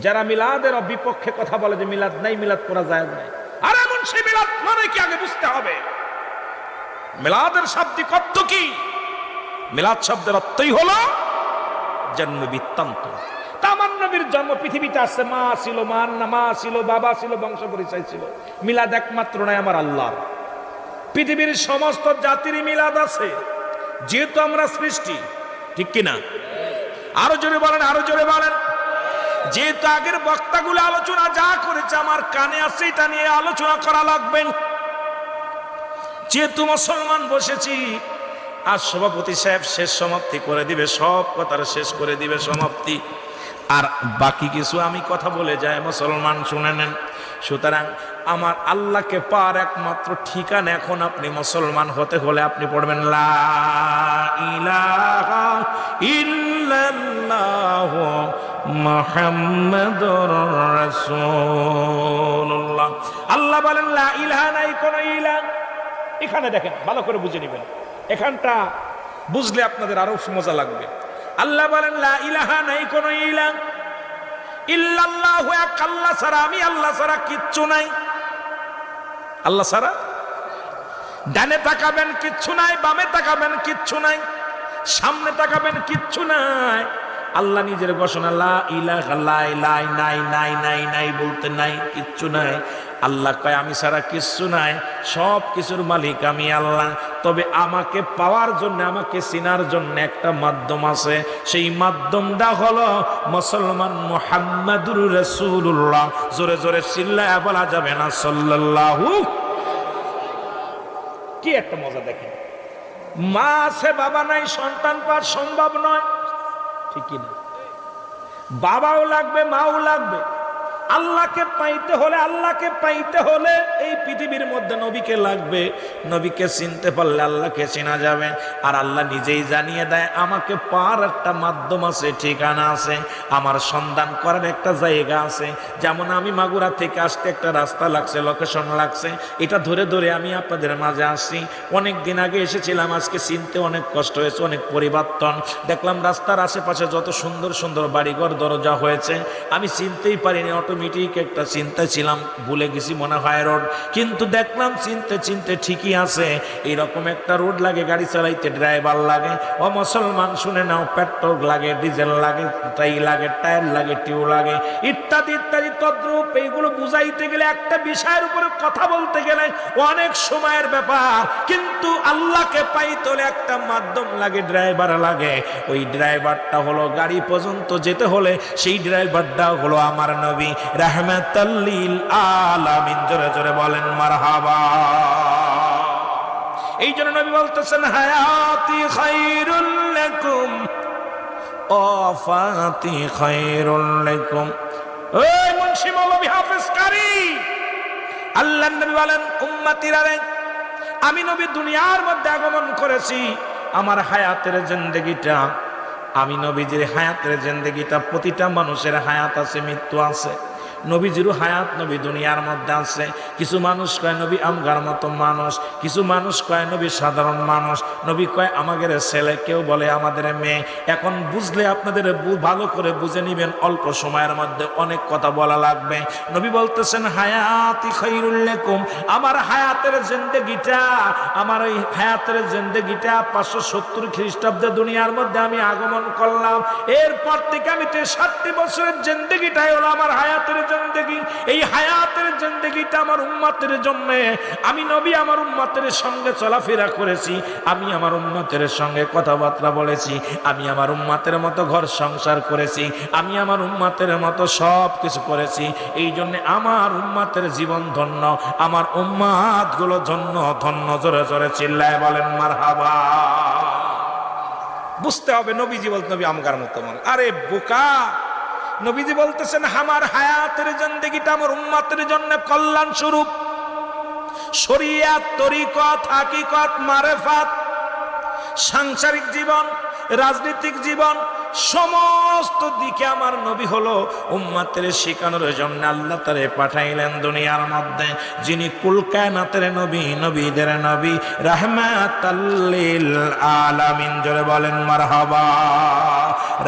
যারা মিলাদের বিপক্ষে কথা বলে যে মিলাদ নাই, মিলাদ করা যায় নাই, আর এমন সে মিলাদ মানে কি আগে বুঝতে হবে। মিলাদের শাব্দিক অর্থ কি? মিলাদ শব্দের অর্থই হলো জন্ম বৃত্তান্ত। আমার নবীর জন্ম পৃথিবীতে আসছে, মা ছিল, মা ছিল, বাবা ছিল, বংশ পরিচয় ছিল। মিলাদ একমাত্র নয় আমার আল্লাহর। পৃথিবীর সমস্ত জাতিরই মিলাদ আছে, যেহেতু আমরা সৃষ্টি, ঠিক কিনা? আরো জোরে বলেন, আরো জোরে বলেন। যেহেতু আগের বক্তাগুলো আলোচনা যা করেছে আমার কানে আসছে, এটা নিয়ে আলোচনা করা লাগবে। যেহেতু মুসলমান বসেছি, আর সভাপতি সাহেব শেষ সমাপ্তি করে দিবে, সব কথার শেষ করে দিবে সমাপ্তি, আর বাকি কিছু আমি কথা বলে যাই, মুসলমান শুনে নেন। সুতরাং আমার আল্লাহকে পাওয়ার একমাত্র ঠিকানা, এখন আপনি মুসলমান হতে হলে আপনি পড়বেন লা ইলাহা ইল্লাল্লাহ মুহাম্মাদুর রাসূলুল্লাহ। আল্লাহ বলেন লা ইলাহা, নাই কোন ইলাহ। এখানে দেখেন, ভালো করে বুঝে নেবেন, এখানটা বুঝলে আপনাদের আরো মজা লাগবে। আল্লাহ বলেন লা ইলাহা, নাই কোন ইলাহ, ইল্লাল্লাহু, এক আল্লাহ ছাড়া, আমি আল্লাহ ছাড়া কিচ্ছু নাই। আল্লাহ ছাড়া ডানে তাকাবেন কিচ্ছু নাই, বামে তাকাবেন কিচ্ছু নাই, সামনে তাকাবেন কিচ্ছু নাই। আল্লাহ নিজের ঘোষণা লা ইলাহা, লাই লাই নাই নাই নাই নাই বলতে নাই, কিচ্ছু নাই। আল্লাহ কয় আমি ছাড়া কিচ্ছু নাই, সব কিছুর মালিক আমি আল্লাহ। তবে আমাকে পাওয়ার জন্য, আমাকে চিনার জন্য একটা মাধ্যম আছে, সেই মাধ্যমটা হলো মুসলমান মুহাম্মাদুর রাসূলুল্লাহ। জোরে জোরে চিল্লায়া বলা যাবে না সাল্লাল্লাহু। কি একটা মজা দেখেন, মা আছে বাবা নাই, সন্তান পাওয়া সম্ভব নয়, ঠিক কি না? বাবাও লাগবে, মাও লাগবে। আল্লাহকে পাইতে হলে, আল্লাহকে পাইতে হলে এই পৃথিবীর মধ্যে নবীকে লাগবে। নবীকে চিনতে পারলে আল্লাহকে চেনা যাবে। আর আল্লাহ নিজেই জানিয়ে দেয় আমাকে পাওয়ার একটা মাধ্যম আছে, ঠিকানা আছে, আমার সন্ধান করার একটা জায়গা আছে। যেমন আমি মাগুরা থেকে আসতে একটা রাস্তা লাগছে, লোকেশন লাগছে, এটা ধরে ধরে আমি আপনাদের মাঝে আসছি। অনেক দিন আগে এসেছিলাম, আজকে চিনতে অনেক কষ্ট হয়েছে, অনেক পরিবর্তন দেখলাম। রাস্তার আশেপাশে যত সুন্দর সুন্দর বাড়িঘর দরজা হয়েছে, আমি চিনতেই পারিনি, অটোমেটিক একটা চিন্তা ছিলাম, ভুলে গেছি মনে হয় রোড, কিন্তু দেখলাম চিনতে চিনতে ঠিকই আছে। এইরকম একটা রোড লাগে, গাড়ি চালাইতে ড্রাইভার লাগে। ও মুসলমান শুনে নাও, পেট্রোল লাগে, ডিজেল লাগে, টাই লাগে, টায়ার লাগে, টিউ লাগে, ইত্যাদি ইত্যাদি তদ্রূপ। এইগুলো বুঝাইতে গেলে, একটা বিষয়ের উপরে কথা বলতে গেলে অনেক সময়ের ব্যাপার। কিন্তু আল্লাহকে পাইতে হলে একটা মাধ্যম লাগে, ড্রাইভার লাগে। ওই ড্রাইভারটা হলো, গাড়ি পর্যন্ত যেতে হলে সেই ড্রাইভারটা হলো আমার নবী রাহমাতাল লিল আলামিন। জোরে জোরে বলেন মারহাবা। এই জন্য নবী বলতেছেন হায়াতি খায়রুল লাকুম ওয়াফাতি খায়রুল লাকুম। ওই মুন্সি মৌলভী হাফেজ কারি, আল্লাহর নবী বলেন উম্মতিরা রে, আমি নবী দুনিয়ার মধ্যে আগমন করেছি, আমার হায়াতের জিন্দেগিটা, আমি নবীজির হায়াতের জিন্দেগিটা, প্রতিটা মানুষের হায়াত আছে, মৃত্যু আছে। নবীজিরও হায়াত নবী দুনিয়ার মধ্যে আছে। কিছু মানুষ কয় নবী আমগার মতো মানুষ, কিছু মানুষ কয় নবী সাধারণ মানুষ, নবী কয় আমাদের ছেলে, কেউ বলে আমাদের মেয়ে। এখন বুঝলে আপনাদের ভালো করে বুঝে নিবেন, অল্প সময়ের মধ্যে অনেক কথা বলা লাগবে। নবী বলতেছেন হায়াতি খায়রুল লাকুম, আমার হায়াতের জিন্দেগিটা, আমার এই হায়াতের জিন্দেগিটা 570 খ্রিস্টাব্দে দুনিয়ার মধ্যে আমি আগমন করলাম। এরপর থেকে আমি 63 বছরের জিন্দেগিটাই হলো আমার হায়াতের জিন্দেগি। এই হায়াতের জিন্দেগিটা আমার উম্মতের জন্য, আমি নবী আমার উম্মতের সঙ্গে চলাফেরা করেছি, আমি আমার উম্মতের সঙ্গে কথাবার্তা বলেছি, আমি আমার উম্মতের মতো ঘর সংসার করেছি, আমি আমার উম্মতের মতো সব কিছু করেছি। এই জন্য আমার উম্মতের জীবন ধন্য, আমার উম্মত গুলো ধন্য ধন্য। জোরে জোরে চিল্লায় বলেন মারহাবা। বুঝতে হবে নবীজি বলতে নবী আমগার মতো মানুষ। আরে বোকা, নবীজি বলতেছেন আমার হায়াতের জিন্দেগিটা আমার উম্মতের জন্য কল্যাণ স্বরূপ। শরিয়াত, তরিকত, হাকিকত, মারেফাত, সাংসারিক জীবন, রাজনৈতিক জীবন, সমস্ত দিকে আমার নবী হলো উম্মতের শিখানোর জন্য আল্লাহ তারে পাঠাইলেন দুনিয়ার মধ্যে, যিনি কুল কায়নাতের নবী, নবীদের নবী, রাহমাতাল লিল আলামিন। জোরে বলেন মারহাবা।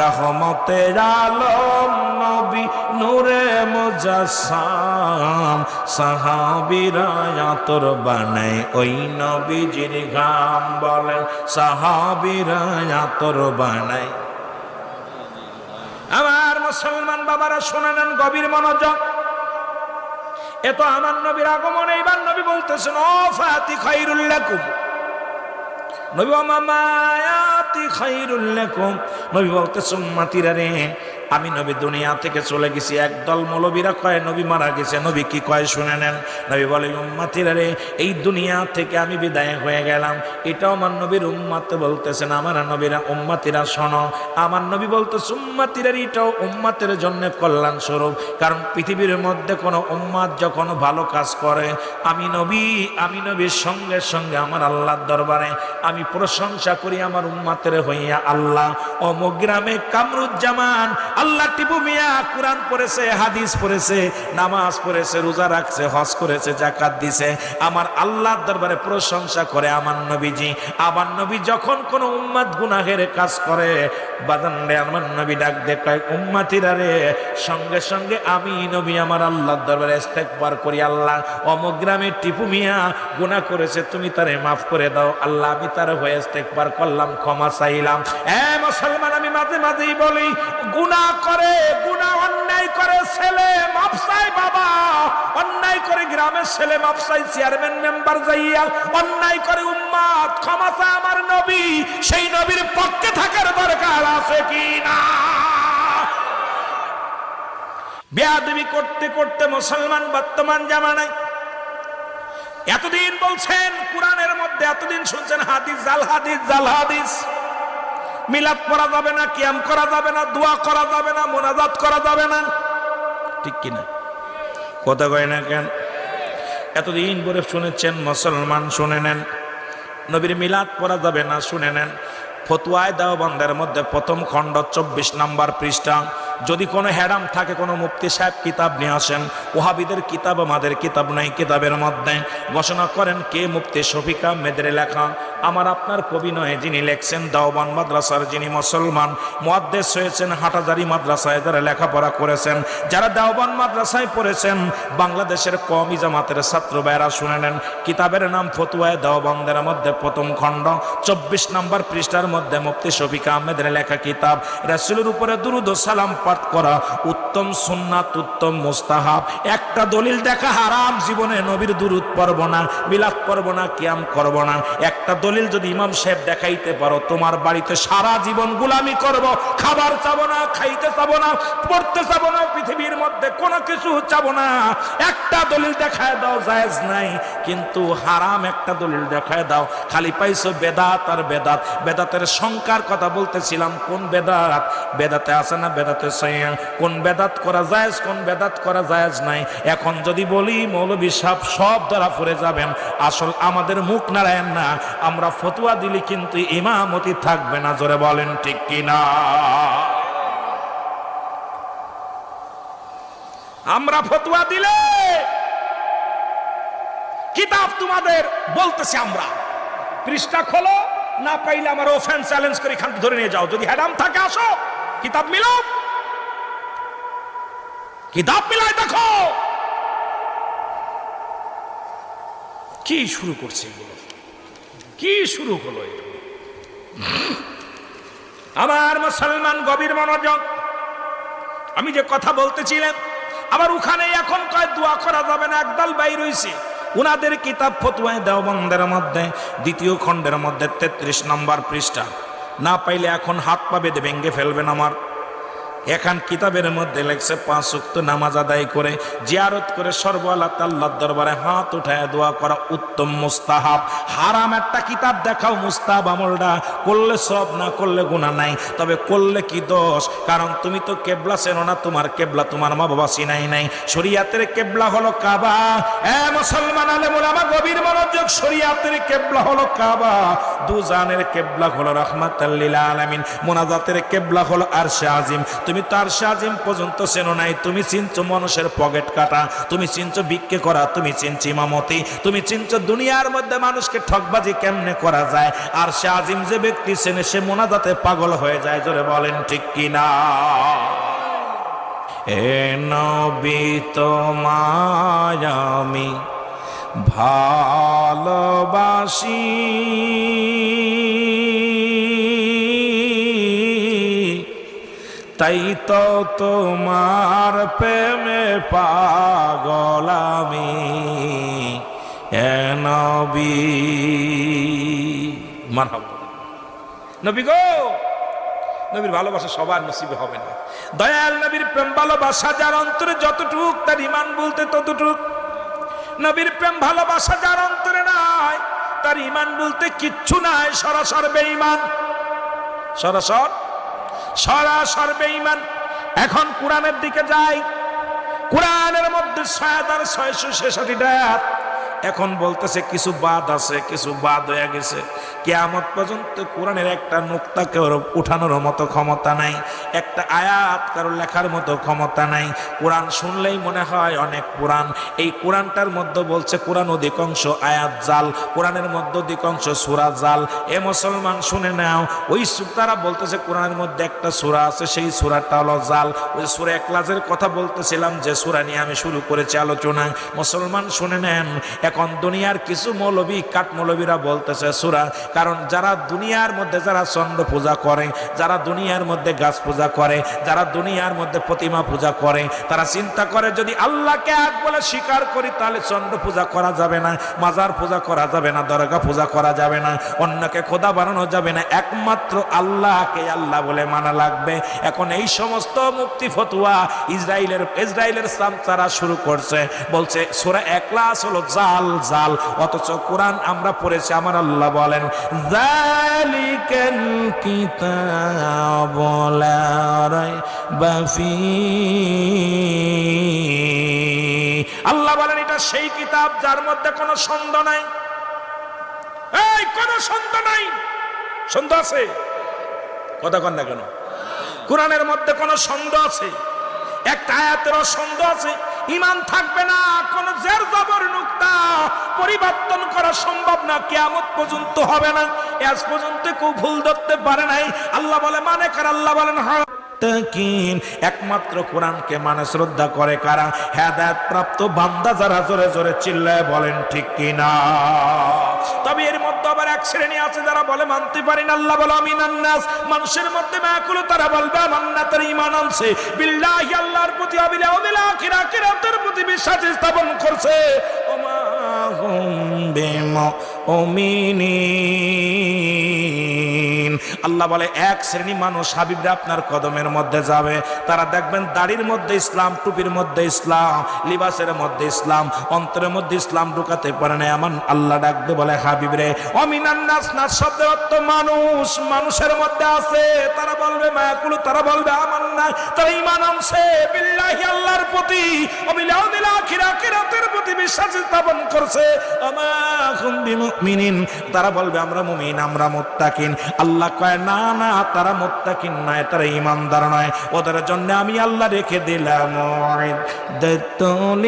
রহমতের আলম নবী, নূরে মুজাসসাম, সাহাবীরা আতর বানায় ওই নবীজির ঘাম। বলেন সাহাবীরা আতর বানায়। আমার মুসলমান বাবারা শুনে নেন গভীর মনোযোগ। এত আমার নবীর আগমন, এইবার নবী বলতেছেন ও ফাতি খায়রুল লাকুম, নবী মামায়াতি খায়রুল লাকুম। নবী বলতেছেন উম্মতিরা রে, আমি নবী দুনিয়া থেকে চলে গেছি। একদল মৌলবীরা কয় নবী মারা গেছে। নবী কি কয় শুনে নেন। নবী বলে উম্মতিরা রে, এই দুনিয়া থেকে আমি বিদায় হয়ে গেলাম। এটাও আমার নবীর উম্মত বলতেছেন। আমার নবীরা উম্মতিরা শোনো, আমার নবী বলতেছে উম্মতিরা এটাও উম্মতের জন্য কল্যাণ স্বরূপ। কারণ পৃথিবীর মধ্যে কোনো উম্মত যখন ভালো কাজ করে, আমি নবীর সঙ্গে সঙ্গে আমার আল্লাহর দরবারে আমি প্রশংসা করি আমার উম্মতের হইয়া। আল্লাহ অমুক গ্রামে কামরুজ্জামান, আল্লাহ টিপু মিয়া কুরআন পড়েছে, হাদিস পড়েছে, নামাজ পড়েছে, রোজা রাখছে, হজ করেছে, যাকাত দিছে, আমার আল্লাহর দরবারে প্রশংসা করে আমার নবীজি। আমার নবী যখন কোন উম্মত গুনাহের কাজ করে, বাজান রে, আমার নবী ডাক দেখায় উম্মতিরা রে, সঙ্গে সঙ্গে আমি নবী আমার আল্লাহর দরবারে ইস্তেগফার করি। আল্লাহ অমুক গ্রামে টিপু মিয়া গুনাহ করেছে, তুমি তারে মাফ করে দাও। আল্লাহ আমি তার হয়ে ইস্তেগফার করলাম, ক্ষমা চাইলাম। মুসলমান, আমি মাঝে মাঝেই বলি গুনাহ করে, গুনাহ অন্যায় করে ছেলে মাফ চাই বাবা, অন্যায় করে গ্রামের ছেলে মাফ চাই চেয়ারম্যান মেম্বার যাইয়া, অন্যায় করে উম্মত ক্ষমা চায় আমার নবী। সেই নবীর পক্ষে থাকার দরকার আছে কি না? বেয়াদবি করতে করতে মুসলমান বর্তমান জামানায় এতদিন বলছেন কোরআনের মধ্যে, এতদিন শুনছেন হাদিস জাল, হাদিস জাল, হাদিস। মিলাদ পড়া যাবে না, কিয়াম করা যাবে না, দোয়া করা যাবে না, মোনাজাত করা যাবে না, ঠিক কিনা? কথা কয় না কেন? এতদিন পরে শুনেছেন মুসলমান, শুনে নেন নবীর মিলাদ পড়া যাবে না, শুনে নেন ফতোয়ায়ে দেওবন্দের মধ্যে প্রথম খণ্ড 24 নম্বর পৃষ্ঠা। যদি কোনো হ্যারাম থাকে কোনো মুফতি সাহেব কিতাব নিয়ে আসেন। ওহাবিদের কিতাব আমাদের কিতাব নাই, কিতাবের মধ্যে ঘোষণা করেন কে মুফতি শফিক আহমেদের লেখা, আমার আপনার কবি নয়, যিনি লেখছেন দেওবন্দ মাদ্রাসার, যিনি মুসলমান মুহাদ্দিস হয়েছেন, হাটহাজারী মাদ্রাসায় যারা লেখাপড়া করেছেন, যারা দেওবন্দ মাদ্রাসায় পড়েছেন, বাংলাদেশের কওমি জামাতের ছাত্র ভাইরা শুনে নেন। কিতাবের নাম ফতোয়ায়ে দেওবন্দের মধ্যে প্রথম খণ্ড 24 নম্বর পৃষ্ঠার মধ্যে মুফতি শফিক আহমেদের লেখা কিতাব। রাসূলের উপরে দুরূদ ও সালাম পাঠ করা উত্তম সুন্নাত, উত্তম মুস্তাহাব। একটা দলিল দেখা হারাম, জীবনে নবীর দুরূদ পড়ব না, মিলাদ পড়ব না, কিয়াম করব না। একটা দলিল যদি ইমাম সাহেব দেখাইতে পারো, তোমার বাড়িতে সারা জীবন গোলামি করব, খাবার চাবো না, খাইতে চাবো না, পড়তে চাবো না, পৃথিবীর মধ্যে কোনো কিছু চাবো না। একটা দলিল দেখায় দাও, জায়েজ নাই, কিন্তু হারাম একটা দলিল দেখায় দাও। খালি পাইছো বেদাত আর বেদাত। বেদাতের সংখ্যার কথা বলতেছিলাম, কোন বেদাত? বেদাতে আছে না বেদাতে সাইয়া, কোন বেদাত করা জায়েজ, কোন বেদাত করা জায়েজ নাই। এখন যদি বলি মৌলভী সাহেব সব ধরা পড়ে যাবেন। আসল আমাদের মুখ নারায়ণ না, আমরা ফতোয়া দিলি কিন্তু ইমামতি থাকবে না। জোরে বলেন ঠিক কিনা? আমরা ফতোয়া দিলে কিতাব তোমাদের বলতেছি, আমরা পৃষ্ঠা খোলো, না পাইলে আমার ওপেন চ্যালেঞ্জ করে এখান ধরে নিয়ে যাও। যদি হ্যারাম থাকে আসো, কিতাব মিলাও, কিতাব মিলাই দেখো। কি শুরু করছে এগুলো? কি শুরু হলো এগুলো? আমার মুসলমান গভীর মনোযোগ। আমি যে কথা বলতেছিলাম, আবার ওখানে এখন কয় দোয়া করা যাবে না, একদল বাইর হইছে। উনাদের কিতাব ফতোয়ায়ে দেওবন্দের মধ্যে দ্বিতীয় খণ্ডের মধ্যে 33 নম্বর পৃষ্ঠা। না পাইলে এখন হাত পা বেঁধে ভেঙ্গে ফেলবেন আমার। এখন কিতাবের মধ্যে লেখছে 5 ওয়াক্ত নামাজ আদায় করে জিয়ারত করে সর্ববেলা আল্লাহর দরবারে হাত উঠায় দোয়া করা উত্তম মুস্তাহাব। হারাম একটা কিতাব দেখাও মুস্তাহাব আমলটা করলে সব, না করলে গুনাহ নাই, তবে করলে কি দোষ? কারণ তুমি তো কেবলা চেনো না, তোমার কেবলা তোমার মা বাবা চিনাই নাই। শরীয়তের কেবলা হলো কাবা। মুসলমান আলেম ওলামা গভীর মনোযোগ, শরীয়তের কেবলা হলো কাবা, দুজানের কেবলা হলো রাহমাতাল লিল আলামিন, মুনাজাতের কেবলা হলো আরশে আজিম। তুমি তো আরশে আজিম পর্যন্ত চেনো নাই, তুমি চিনছো মানুষের পকেট কাটা, তুমি চিনছো ভিক্ষে করা, তুমি চিনছো ইমামতি, তুমি চিনছো দুনিয়ার মধ্যে মানুষকে ঠকবাজি কেমনে করা যায়। আরশে আজিম যে ব্যক্তি চেনে সে মুনাজাতে পাগল হয়ে যায়। জোরে বলেন ঠিক কিনা? এ নবী তোমায় আমি ভালোবাসি, তাই তো তোমার প্রেমে পাগল আমি। এ নবী মারহাবা। নবী গো, নবীর ভালোবাসা সবার নসিবে হবে না। দয়াল নবীর প্রেম ভালোবাসা যার অন্তরে যতটুক, তার ঈমান বলতে ততটুক। নবীর প্রেম ভালোবাসা যার অন্তরে নাই, তার ঈমান বলতে কিচ্ছু নাই, সরাসর বেঈমান, সরাসর বেঈমান। এখন কোরআনের দিকে যাই। কোরআনের মধ্যে ৬৬৬৬টা আয়াত। এখন বলতেছে কিছু বাদ আছে, কিছু বাদ হয়ে গেছে। কিয়ামত পর্যন্ত কোরআনের একটা নুক্তাকে উঠানোর মতো ক্ষমতা নাই, একটা আয়াত কারো লেখার মতো ক্ষমতা নাই। কোরআন শুনলেই মনে হয় অনেক কোরআন। এই কোরআনটার মধ্যে বলছে কোরআন অধিকাংশ আয়াত জাল, কোরআনের মধ্যে অধিকাংশ সূরা জাল। এ মুসলমান শুনে নাও, ওই তারা বলতেছে কোরআনের মধ্যে একটা সূরা আছে, সেই সূরাটা হলো জাল। ওই সূরা ইখলাসের কথা বলতেছিলাম, যে সূরা নিয়ে আমি শুরু করেছি আলোচনা। মুসলমান শুনে নেন, এখন দুনিয়ার কিছু মৌলবী কাঠ মৌলবীরা বলতেছে সূরা, কারণ যারা দুনিয়ার মধ্যে যারা চন্দ্র পূজা করে, যারা দুনিয়ার মধ্যে গাছ পূজা করে, যারা দুনিয়ার মধ্যে প্রতিমা পূজা করে, তারা চিন্তা করে যদি আল্লাহকে এক বলে স্বীকার করি তাহলে চন্দ্র পূজা করা যাবে না, মাজার পূজা করা যাবে না, দরগা পূজা করা যাবে না, অন্যকে খোদা বানানো যাবে না, একমাত্র আল্লাহকে আল্লাহ বলে মানা লাগবে। এখন এই সমস্ত মুক্তি ফতোয়া ইসরায়েলের সামচারা শুরু করছে, বলছে সূরা ইখলাস হলো জাল জাল। অথচ কোরআন আমরা পড়েছি, আমার আল্লাহ বলেন যালিকাল কিতাবু লা রাইবা ফীহি। আল্লাহ বলেন এটা সেই কিতাব যার মধ্যে কোনো সন্দেহ নাই। এই কোনো সন্দেহ নাই। সন্দেহ আছে? কথা কন না কেন? কোরআনের মধ্যে কোনো সন্দেহ আছে? একটা আয়াতেরও সন্দেহ আছে? ঈমান থাকবে না। কোন জের জবর নুক্তা পরিবর্তন করা সম্ভব না, কিয়ামত পর্যন্ত হবে না। আজ পর্যন্ত কেউ ভুল ধরতে পারে নাই। আল্লাহ বলে মানে কার? আল্লাহ বলেন একমাত্র কোরআনকে মানে শ্রদ্ধা করে কারা? হেদায়েত প্রাপ্ত বান্দা যারা। জোরে জোরে চিল্লায় বলেন ঠিক কিনা? তবে এর মধ্যে আবার এক শ্রেণী আছে যারা বলে মানতে পারি না। আল্লাহ বলে আমিনান নাস, মানুষের মধ্যে মায়াকুল তারা বলবে মান্না, তার ঈমান আনছে বিল্লাহি, আল্লাহর প্রতি, বিল আখিরাতের প্রতি বিশ্বাস স্থাপন করছে। ওমা হুম বিমুমিনিন। আল্লাহ বলে এক শ্রেণী মানুষ হাবিবরা আপনার কদমের মধ্যে যাবে, তারা দেখবেন দাড়ির মধ্যে ইসলাম, টুপির মধ্যে ইসলাম, লিবাসের মধ্যে ইসলাম, অন্তরের মধ্যে ইসলাম ঢুকাতে পারে না। এমন আল্লাহ ডাকতে বলে হাবিব রে অমিনান নাস, নাস শব্দের অর্থ মানুষ, মানুষের মধ্যে আছে। তারা বলবে মায়াকুল, তারা বলবে আমান্না, তারা ঈমান আনছে বিল্লাহি, আল্লাহর প্রতি, বিল আখিরাতের প্রতি বিশ্বাস স্থাপন করছে। আমা হুম বিমুমিনিন, তারা বলবে আমরা মুমিন, আমরা মুত্তাকিন। আল্লাহ কয় না না, তারা মুত্তাকিন নয়, তারা ঈমানদার নয়। ওদের জন্য আমি আল্লাহ রেখে দিলাম মুআদ্দাতুল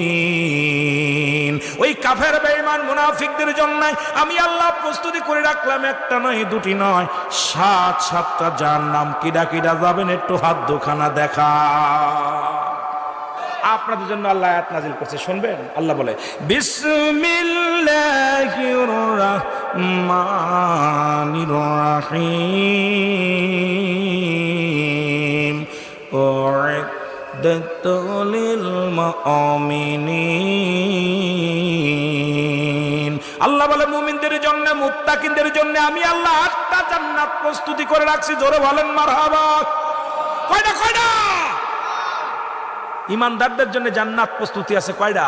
কাফিরিন। ওই কাফের বেঈমান মুনাফিকদের জন্য আমি আল্লাহ প্রস্তুতি করে রাখলাম, একটা নয়, দুটি নয়, 7-7টা জাহান্নাম। কিডা কিডা যাবেন একটু হাত দুখানা দেখা। আপনাদের জন্য আল্লাহ আয়াত নাজিল করছে, শুনবেন। আল্লাহ বলে বিসমিল্লাহির রাহমানির রাহিম লিল মুমিনিন। আল্লাহ বলে মুমিনদের জন্য, মুত্তাকিনদের জন্য আমি আল্লাহ 8টা জান্নাত প্রস্তুতি করে রাখছি। জোরে বলেন মারহাবা। কয়টা? কয়টা? ইমানদারদের জন্য জান্নাত প্রস্তুতি আছে কয়টা?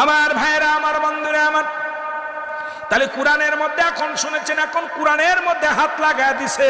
আমার ভাইরা, আমার বন্ধুরা আমার, তাহলে কোরআনের মধ্যে এখন শুনেছেন, এখন কোরআনের মধ্যে হাত লাগায় দিছে।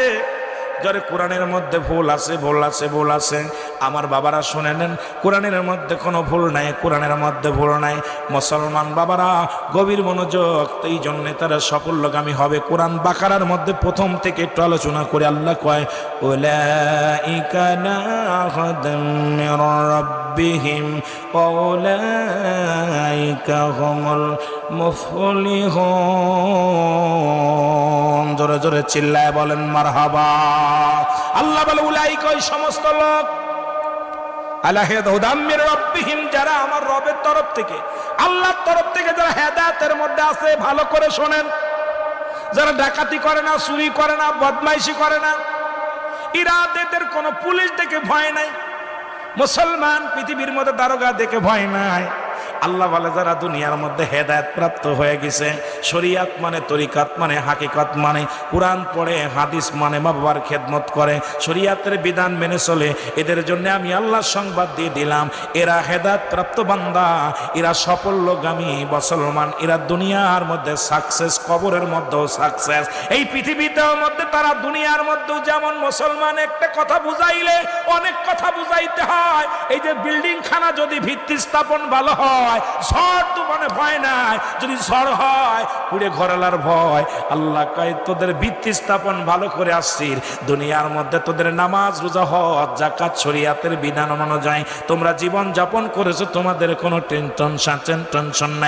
যারে কোরআনের মধ্যে ভুল আছে, ভুল আছে, ভুল আছে, আমার বাবারা শুনে নেন, কোরআনের মধ্যে কোনো ভুল নাই, কোরআনের মধ্যে ভুল নাই। মুসলমান বাবারা গভীর মনোযোগ, এই জন্যে তারা সাফল্যগামী হবে। কোরআন বাকারার মধ্যে প্রথম থেকে একটু আলোচনা করে আল্লাহ কয়, উলাইকা নাহাদাম মির রাব্বিহিম ওয়া উলাইকা হুমুল মুফলিহুন। জোরে জোরে চিল্লায় বলেন মারহাবা। আল্লাহ বলে উলাইকা, ওই সমস্ত লোক, আলা হুদাম মির রাব্বিহিম, যারা আমার রবের তরফ থেকে, আল্লাহর তরফ থেকে যারা হেদায়েতের মধ্যে আছে। ভালো করে শোনেন, যারা ডাকাতি করে না, চুরি করে না, বদমাইশি করে না, এদের কোনো পুলিশ দেখে ভয় নাই, মুসলমান পৃথিবীর মধ্যে দারোগা দেখে ভয় নাই। আল্লাহ বলে যারা দুনিয়ার মধ্যে হেদায়েত প্রাপ্ত হয়ে গেছে, শরিয়াত মানে, তরিকাত মানে, হাকিকত মানে, কোরআন পড়ে, হাদিস মানে, মা বাবার খেদমত করে, শরিয়াতের বিধান মেনে চলে, এদের জন্য আমি আল্লাহ সংবাদ দিয়ে দিলাম, এরা হেদায়েত প্রাপ্ত বান্দা, এরা সাফল্যগামী মুসলমান, এরা দুনিয়ার মধ্যে সাকসেস, কবরের মধ্যেও সাকসেস, এই পৃথিবীতেও মধ্যে তারা দুনিয়ার মধ্যেও যেমন মুসলমান। একটা কথা বুঝাইলে অনেক কথা বুঝাইতে হয়। এই যে বিল্ডিং খানা যদি ভিত্তি স্থাপন ভালো হয়, ঝড় তুফানে ভয় নাই, যদি ঝড় হয় পুড়ে ঘরালার ভয়। আল্লাহ কয় তোদের ভিত্তি স্থাপন ভালো করে আসছিস, দুনিয়ার মধ্যে তোদের নামাজ, রোজা, হজ, যাকাত শরিয়াতের বিধান অনুযায়ী তোমরা জীবন যাপন করেছো, তোমাদের কোনো টেনশন নাই।